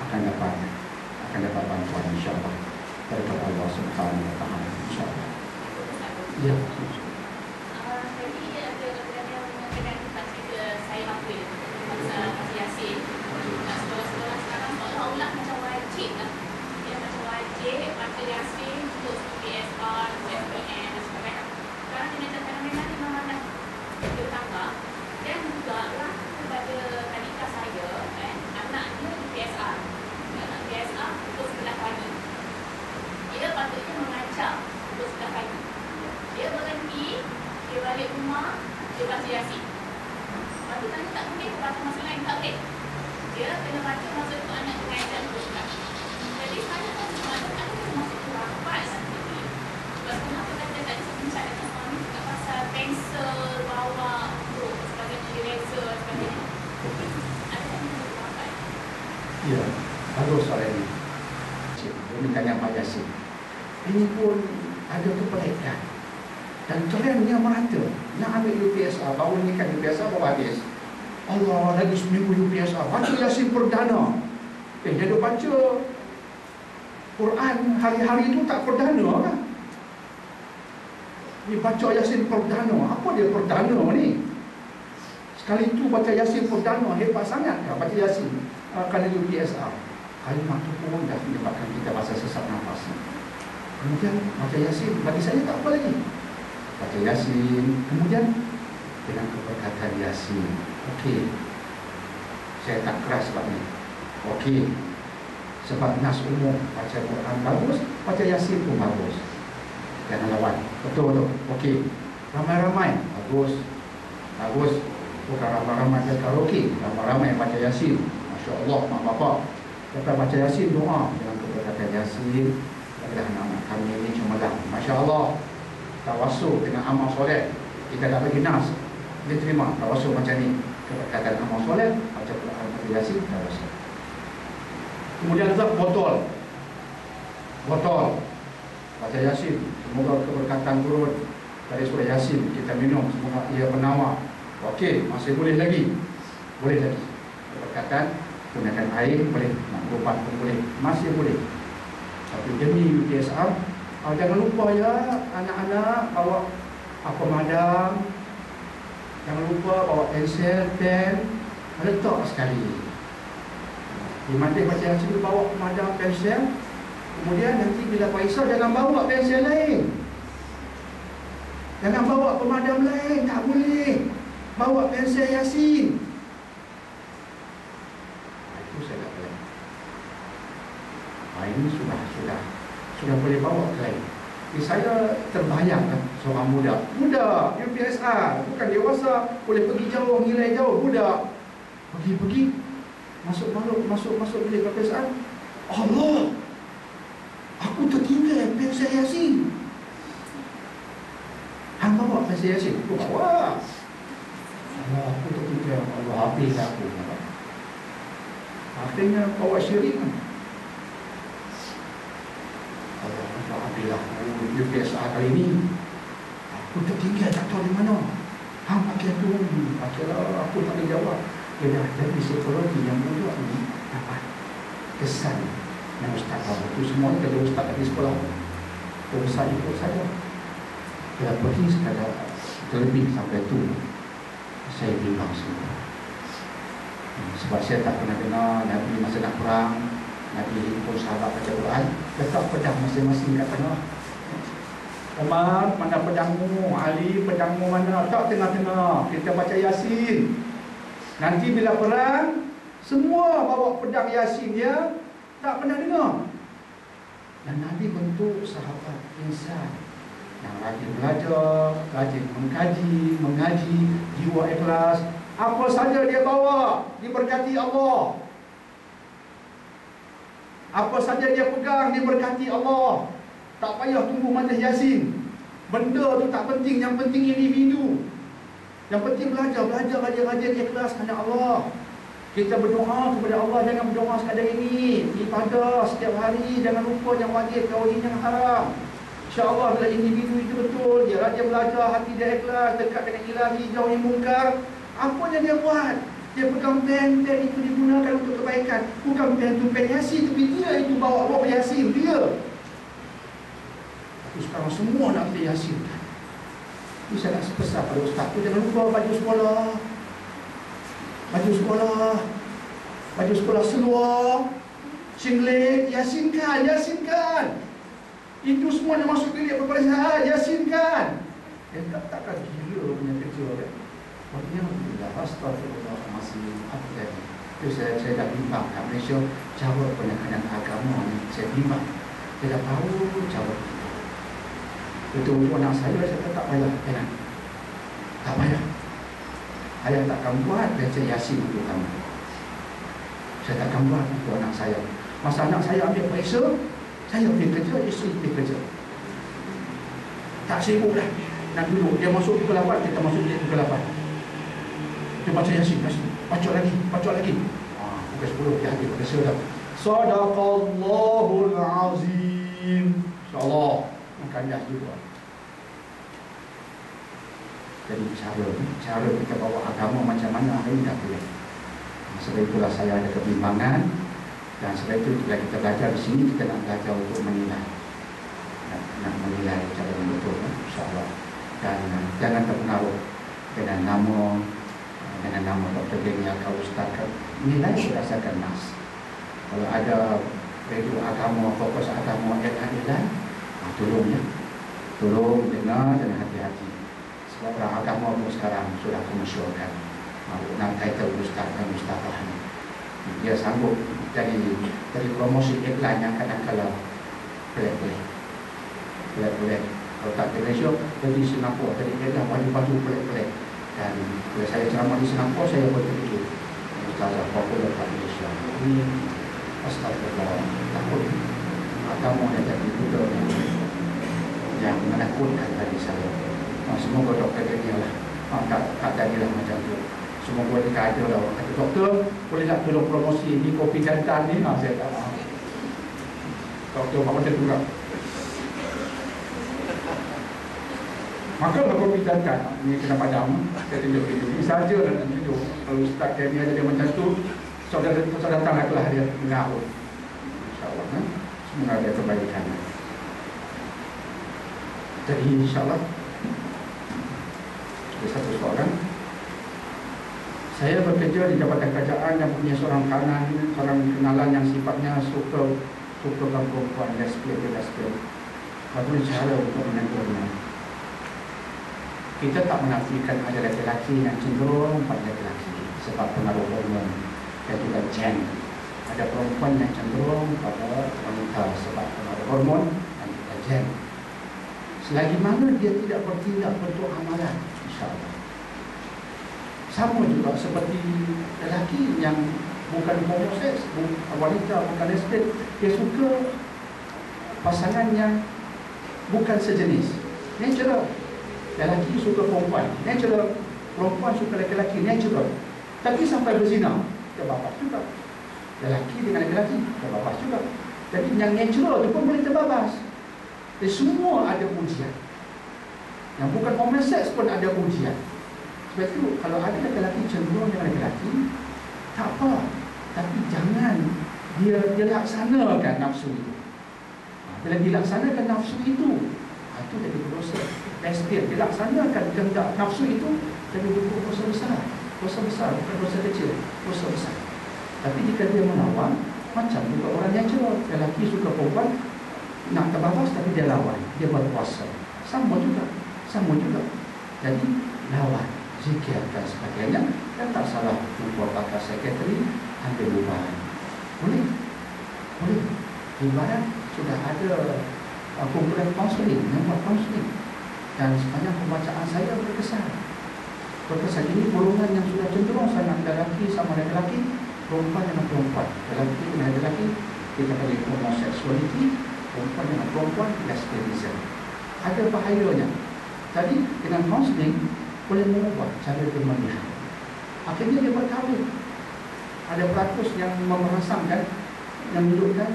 akan dapat bantuan insyaAllah. daripada Allah Subhanahu Wa Taala, insya-Allah. Ya.
Tadi ada yang mengatakan cerita saya mampu pasal Yasin. Sekolah-sekolah sekarang seolah-olah macam wajib lah. Dia macam wajib baca Yasin untuk PSR, SPM dan sebagainya. Sekarang jenis fenomena ni memang dah bertambah. Dan juga lah kepada tadika saya, anaknya di PSR. Anak PSR pukul 11 pagi. Dia patutnya mengajar pukul 11 pagi. Dia berhenti, dia balik rumah, dia baca Yasin. Lepas tu tanya tak boleh baca masa lain, tak boleh. Dia kena baca masa tu anak mengajar teruskan. Jadi saya tak semua ada masuk tu rapat nanti. Sebab kenapa kata tadi saya bincang dengan suami juga pasal pensel, bawa untuk sebagainya, eraser sebagainya. Ada yang masuk tu rapat.
Ya, bagus soalan ini. Ini tanya Pak Yasin. Ini pun ada kepelikan. Dan trendnya merata. Nak ambil UPSR, baru ni kan UPSR baru habis. Allah, lagi seminggu UPSR. Baca Yasin perdana. Dia ada baca Quran hari-hari itu tak perdana kan? Ni baca Yasin perdana. Apa dia perdana ni? Sekali itu baca Yasin perdana, hebat sangat kan baca Yasin kerana UPSR. Kalimat itu pun dah menyebabkan kita rasa sesak nafas. Kemudian baca Yasin, bagi saya tak apa lagi. Baca Yasin, kemudian dengan keberkatan Yasin. Okey, saya tak keras sebab ni. Okey, sebab nas umum baca Quran bagus, baca Yasin pun bagus. Jangan lawan. Betul tu. Okey, ramai-ramai bagus, bagus. Bukan ramai-ramai ke karaoke, ramai-ramai baca Yasin. Masya Allah, mak bapak. Lepas baca Yasin, doa dengan keberkatan Yasin. Adalah anak-anak kami ini cemerlang. Masya Allah. Tawasul dengan amal soleh. Kita dah bagi nas, dia terima tawasul macam ni. Keberkatan amal soleh, baca Quran, baca Yasin, tawasul. Kemudian ada botol, baca Yasin. Semoga keberkatan turun dari surah Yasin. Kita minum, semoga ia penawar. Okey, masih boleh lagi. Keberkatan, gunakan air boleh, nak ubat pun boleh, masih boleh. Tapi demi UPSR, jangan lupa ya anak-anak bawa pemadam. Jangan lupa bawa pensel, pen, letak sekali. Di majlis baca Yasin bawa pemadam, pensel. Kemudian nanti bila Faisal jangan bawa pensel lain. Jangan bawa pemadam lain, tak boleh. Bawa pensel Yasin. Itu saya tak boleh. Ini sudah boleh bawa ke lain. Saya terbayang kan, seorang muda, UPSR, bukan dewasa, boleh pergi jauh, nilai jauh, budak pergi masuk bilik UPSR. Allah, aku tertinggal pensel Yasin. Hang bawa pensel Yasin, aku bawa. Allah, aku tertinggal. Allah, habis aku. Akhirnya bawa syirik kan. Alhamdulillah, UPSR kali ini aku tertinggal, tak tahu di mana. Hang pakai tu, pakailah, aku tak boleh jawab. Dia dah jadi psikologi yang mudah ini dapat kesan yang ustaz tahu. Itu semua kerja ustaz di sekolah. Ustaz ikut saja. Dia pergi sekadar terlebih sampai tu. Saya bimbang semua. Sebab saya tak pernah dengar Nabi masa nak perang, Nabi pun sahabat baca Quran, letak pedang masing-masing kat tengah. Umar, mana pedangmu? Ali, pedangmu mana? Tak tengah-tengah. Kita baca Yasin. Nanti bila perang, semua bawa pedang Yasin dia, tak pernah dengar. Dan Nabi bentuk sahabat insan yang rajin belajar, rajin mengaji, jiwa ikhlas. Apa saja dia bawa, diberkati Allah. Apa saja dia pegang, diberkati Allah. Tak payah tunggu majlis Yasin. Benda tu tak penting, yang penting individu. Yang penting belajar rajin-rajin ikhlas kerana Allah. Kita berdoa kepada Allah, jangan berdoa sekadar ini. Ibadah setiap hari, jangan lupa yang wajib, jauhi yang haram. InsyaAllah bila individu itu betul, dia rajin belajar, hati dia ikhlas, dekat dengan ilahi, jauhi mungkar. Apa yang dia buat? Dia pegang pen itu digunakan untuk kebaikan. Bukan pen tu pen Yasin, tapi dia itu bawa roh Yasin, dia. sekarang semua nak pilih Yasin. Ini saya nak pesan pada ustaz tu, jangan lupa baju sekolah. Baju sekolah, baju sekolah seluar, singlet, yasinkan, yasinkan. Itu semua yang masuk bilik peperiksaan, yasinkan. Takkan gila punya kerja kan. Maksudnya, astagfirullahaladzim, apa tadi? Itu saya dah bimbang kat Malaysia, cara penekanan agama ni, saya bimbang. Saya dah tahu cara kita. Untuk anak saya kata tak payah, kan? Tak payah. Ayah takkan buat baca Yasin untuk kamu. Saya takkan buat untuk anak saya. Masa anak saya ambil periksa, saya pergi kerja, isteri pergi kerja. Tak sibuk dah. Nak duduk, dia masuk pukul 8, kita masuk dia pukul 8. Dia baca Yasin, baca lagi. Pukul 10, dia habis periksa dah. Sadaqallahul azim. InsyaAllah akan dah juga. Jadi cara kita bawa agama macam mana hari ini dah boleh. Sebab itulah saya ada kebimbangan. Dan sebab itu bila kita belajar di sini, kita nak belajar untuk menilai. Nak menilai cara yang betul, insyaAllah. Dan jangan terpengaruh dengan nama Dr. Genia atau Ustaz. Nilai berdasarkan nas. Kalau ada radio agama, fokus agama yang nilai, tolong ya. Tolong dengar dan hati-hati. Sebab orang agama pun sekarang sudah komersialkan. Nak title Ustaz dan Ustazah. Dia sanggup dari promosi iklan yang kadang-kadang pelik-pelik. Kalau tak di Malaysia, dari Singapura, dari iklan baju-baju pelik-pelik. Dan bila saya ceramah di Singapura, saya berpikir Ustazah popular kat Malaysia. Ini astagfirullah, takut agama yang jadi budak yang menakutkan bagi saya. Semoga doktor dia lah tak jadilah macam tu. Semoga dia ada lah. Kata doktor, boleh tak tolong promosi ni kopi jantan ni? Saya tak mahu. Doktor apa macam tu kan? Maka kopi jantan ni kena padam. Saya tunjuk video ni saja lah nak tunjuk. Kalau Ustaz dia ada dia macam tu, saudara datang lah dia mengarut. InsyaAllah semoga ada kebaikan. Jadi insyaAllah ada satu soalan. Saya bekerja di jabatan kerajaan yang punya seorang kenalan yang sifatnya suka perempuan, lesbian. Bagaimana cara untuk menegurnya? Kita tak menafikan ada lelaki yang cenderung pada lelaki sebab pengaruh hormon dan juga gen. Ada perempuan yang cenderung pada wanita sebab pengaruh hormon dan juga gen. Selagi mana dia tidak bertindak bentuk amalan, insyaAllah. Sama juga seperti lelaki yang bukan homoseks, wanita bukan lesbian, dia suka pasangan yang bukan sejenis. Natural. Lelaki suka perempuan, natural. Perempuan suka lelaki, natural. Tapi sampai berzina, terbabas juga. Lelaki dengan lelaki, terbabas juga. Jadi yang natural itu pun boleh terbabas. Jadi semua ada ujian. Yang bukan homoseks pun ada ujian. Sebab itu kalau ada lelaki cenderung dengan lelaki, tak apa. Tapi jangan dia laksanakan nafsu itu. Bila dilaksanakan nafsu itu jadi dosa. Lesbian dilaksanakan kehendak nafsu itu jadi dosa besar. Dosa besar, bukan dosa kecil, dosa besar. Tapi jika dia melawan, macam juga orang yang cerah, lelaki suka perempuan, nak terbabas tapi dia lawan, dia berpuasa. Sama juga. Jadi lawan, zikir dan sebagainya. Dan tak salah jumpa pakar sekretari, ambil lubahan. Boleh. Di barat sudah ada kumpulan kaunseling, yang buat kaunseling. Dan sepanjang pembacaan saya berkesan. Ini golongan yang sudah cenderung sangat lelaki sama lelaki, perempuan dengan perempuan, lelaki dengan lelaki, kita panggil homoseksualiti, perempuan dengan perempuan, lesbianism. Ada bahayanya. Jadi dengan kaunseling boleh mengubah cara dia melihat. Akhirnya dia berkahwin. Ada peratus yang memerasamkan, yang menunjukkan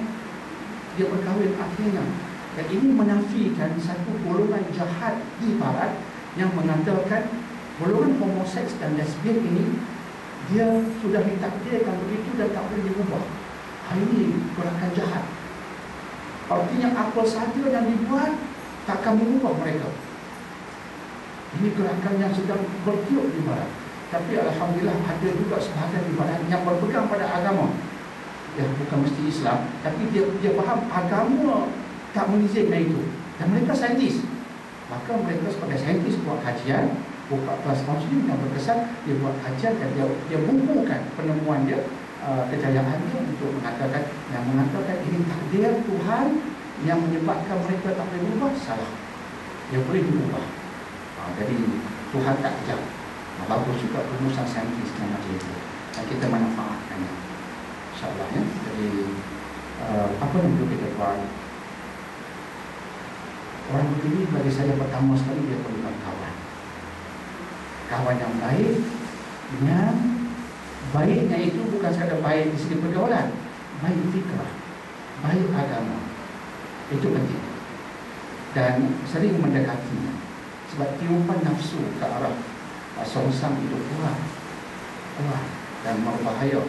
dia berkahwin akhirnya. Dan ini menafikan satu golongan jahat di barat yang mengatakan golongan homoseks dan lesbian ini dia sudah ditakdirkan begitu dan tak boleh diubah. Ini gerakan jahat. Artinya apa saja yang dibuat takkan mengubah mereka. Ini gerakan yang sedang bertiup di barat. Tapi alhamdulillah ada juga sebahagian di barat yang berpegang pada agama. Ya, bukan mesti Islam, tapi dia faham agama tak mengizinkan itu. Dan mereka saintis. Maka mereka sebagai saintis buat kajian, buka kelas kaunseling yang berkesan, dia buat kajian dan dia bukukan penemuan dia, kejayaannya untuk mengatakan ini takdir Tuhan yang menyebabkan mereka tak boleh berubah. Salah. Dia boleh diubah. Jadi Tuhan tak kejam. Bagus juga rumusan saintis yang macam itu. Dan kita manfaatkannya. InsyaAllah ya. Jadi apa yang perlu kita buat? Orang begini bagi saya pertama sekali dia perlukan kawan. Kawan yang baik, yang baiknya itu bukan sekadar baik di segi pergaulan, baik fikrah, baik agama. Itu penting. Dan sering mendekatinya. Sebab tiupan nafsu ke arah songsang itu kuat dan berbahaya.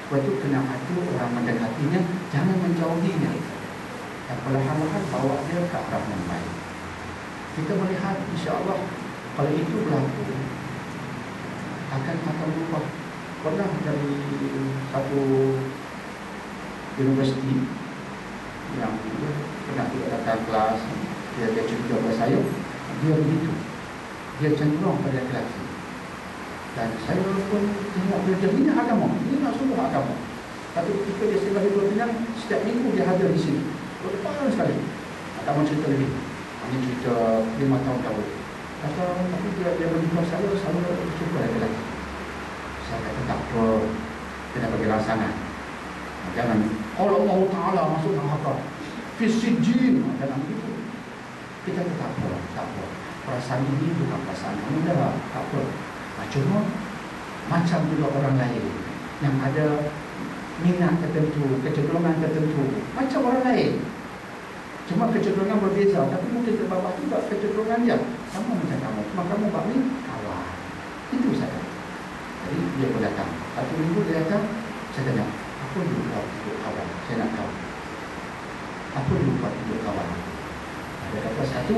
Sebab itu kena ada orang mendekatinya, jangan menjauhinya. Dan perlahan-lahan bawa dia ke arah yang baik. Kita melihat insya-Allah kalau itu berlaku akan berubah. Pernah dari satu universiti yang pernah kita datang kelas, dia cerita kepada saya, dia begitu, dia cenderung pada lelaki. Dan saya pun tengok dia ini agama, ini nak sungguh agama. Tapi ketika dia sebagai pimpinan, setiap minggu dia hadir di sini. Berdepan sekali. Tak mahu cerita lebih. Hanya cerita 5 tahun dahulu. Tapi dia berjumpa saya selalu berjumpa lagi. Saya kata tak apa, kena bagi rancangan. Jangan kalau Allah Ta'ala masuk neraka, fisijin, jangan begitu. Kita tak apa. Perasaan ini bukan perasaan mudah, tak apa. Cuma macam juga orang lain yang ada minat tertentu, kecenderungan tertentu, macam orang lain. Cuma kecenderungan berbeza, tapi mungkin terbawah juga kecenderungan dia sama macam kamu. Cuma kamu bab ni kawan. Itu saja. Jadi dia pun datang. Satu minggu dia datang, saya tanya, apa you buat untuk kawan? Saya nak tahu. Apa you buat untuk kawan? Dia kata satu,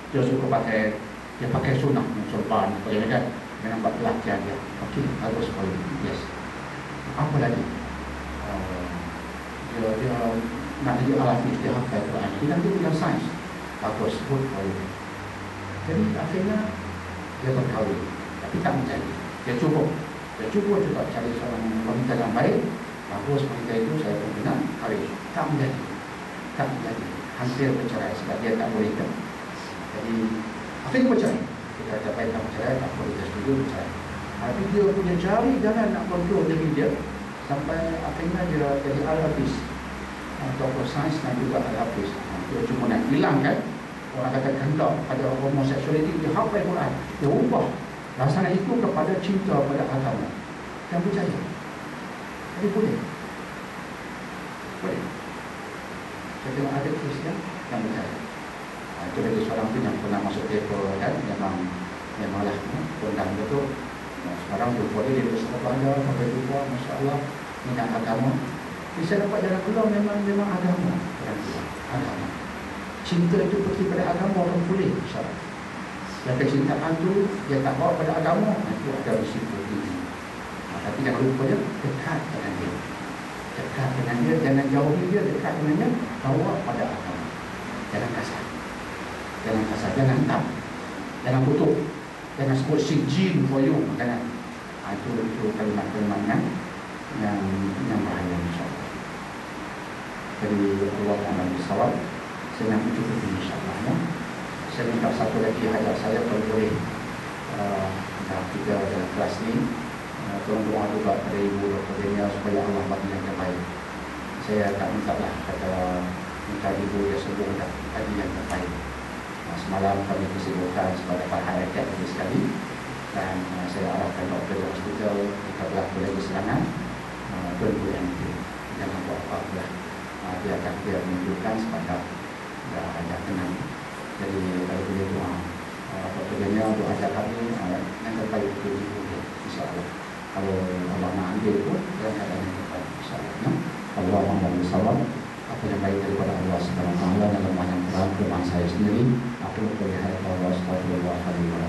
dia suka pakai sunnah, sorban, sebagainya kan. Dia nampak latihan dia. Okey, bagus sekali. Yes. Apa lagi? Dia nak jadi alafis, dia hafal Quran. Dia nanti punya sains. Bagus, good for you. Jadi akhirnya dia berkahwin. Tapi tak menjadi. Dia cuba juga cari seorang wanita yang baik. Bagus wanita itu, saya pun kenal, kahwin. Tak menjadi. Hampir bercerai sebab dia tak boleh hidup. Jadi akhirnya bercerai. Kita capai tak bercerai, tak boleh setuju bercerai. Tapi dia punya cari jalan nak kontrol diri dia sampai akhirnya dia jadi al-hafiz, doktor sains dan juga al-hafiz. Dia cuma nak hilangkan orang kata kehendak pada homoseksualiti. Dia hafal Quran, dia ubah rasanya itu kepada cinta pada agama dan berjaya. Jadi boleh. Saya tengok ada kes yang berjaya. Itu dari seorang tu yang pernah masuk paper kan, memanglah kondang betul. Sekarang dia boleh dia bersama bangga sampai lupa, Masya Allah, minat agama. Bisa dapat jalan keluar memang agama. Agama. Cinta itu pergi pada agama orang boleh, insyaAllah. Yang kecintaan itu dia tak bawa pada agama, itu ada risiko tinggi. Tapi jangan lupa dia dekat dengan dia. Dekat dengan dia, jangan jauhi dia, dekat dengan dia, bawa pada agama. Jangan kasar, jangan hentam, jangan kutuk, jangan sebut sijin for you, jangan. Itu kalimat-kalimat yang bahaya, insyaAllah. Jadi Allah Ta'ala bersawab. Saya nak cukup ini, insyaAllah. Saya minta satu lagi hajat saya kalau boleh kita dalam kelas ni tolong doa juga pada ibu doktornya supaya Allah bagi yang terbaik. Saya tak minta lah minta ibu dia sembuh dan bagi yang terbaik. Semalam kami kesibukan sebagai para rakyat lagi sekali dan saya arahkan doktor di hospital jika berlaku lagi serangan tunggu yang itu, jangan buat apa-apa lah. Dia akan menunjukkan sepakat dah tenang. Jadi kalau boleh doa doktornya doa kami yang terbaik itu insyaAllah. Kalau Allah nak ambil pun dalam keadaan yang terbaik insyaAllah. Allah Ta'ala bersawab.
Apa yang baik daripada Allah Subhanahu wa taala dan lemah yang kurang kelemahan saya sendiri. Aku berlihat Allah Subhanahu wa taala.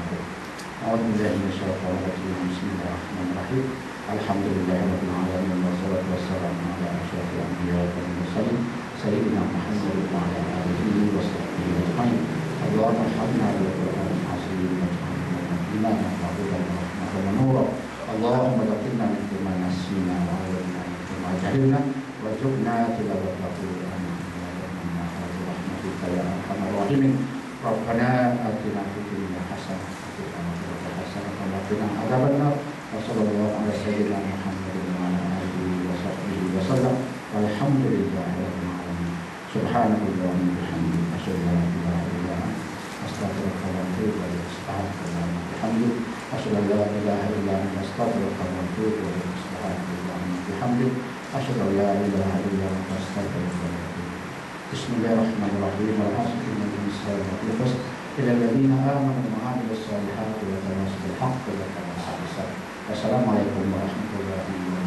A'udzubillahi minasyaitonir rajim. Bismillahirrahmanirrahim. Alhamdulillahirabbil alamin wassalatu wassalamu ala asyrofil anbiya'i wal mursalin sayyidina Muhammadin wa ala alihi washabbihi ajmain. Allahumma arhamna bil Qur'anil azim waj'alna imama wa hudan wa rahmatan wa nura. Allahumma dhakkirna min ma nasina wa 'allimna min ma jahilna warzuqna tilawatahu amin rahmatika ya arhamar rahimin. Rabbana atina fid dunya hasanah wa fil akhirati hasanah wa qina adzabannar. Wassallallahu ala sayyidina Muhammadin wa ala alihi wa sahbihi wa sallam. Walhamdulillahi rabbil alamin. Subhanallah wa bihamdihi asyhadu an la ilaha illa anta astaghfiruka wa atubu ilaik. Subhanallah wa bihamdihi asyhadu an la ilaha illa anta astaghfiruka wa atubu ilaik. Subhanallah wa bihamdihi asyhadu an la ilaha illa anta astaghfiruka wa atubu ilaik. Bismillahirrahmanirrahim. Al-'asri innal insana lafi khusr illa alladziina aamanu wa 'amilus shaalihati wa tawassaw bil haqqi wa tawassaw bis sabr. Wassalamualaikum warahmatullahi wabarakatuh.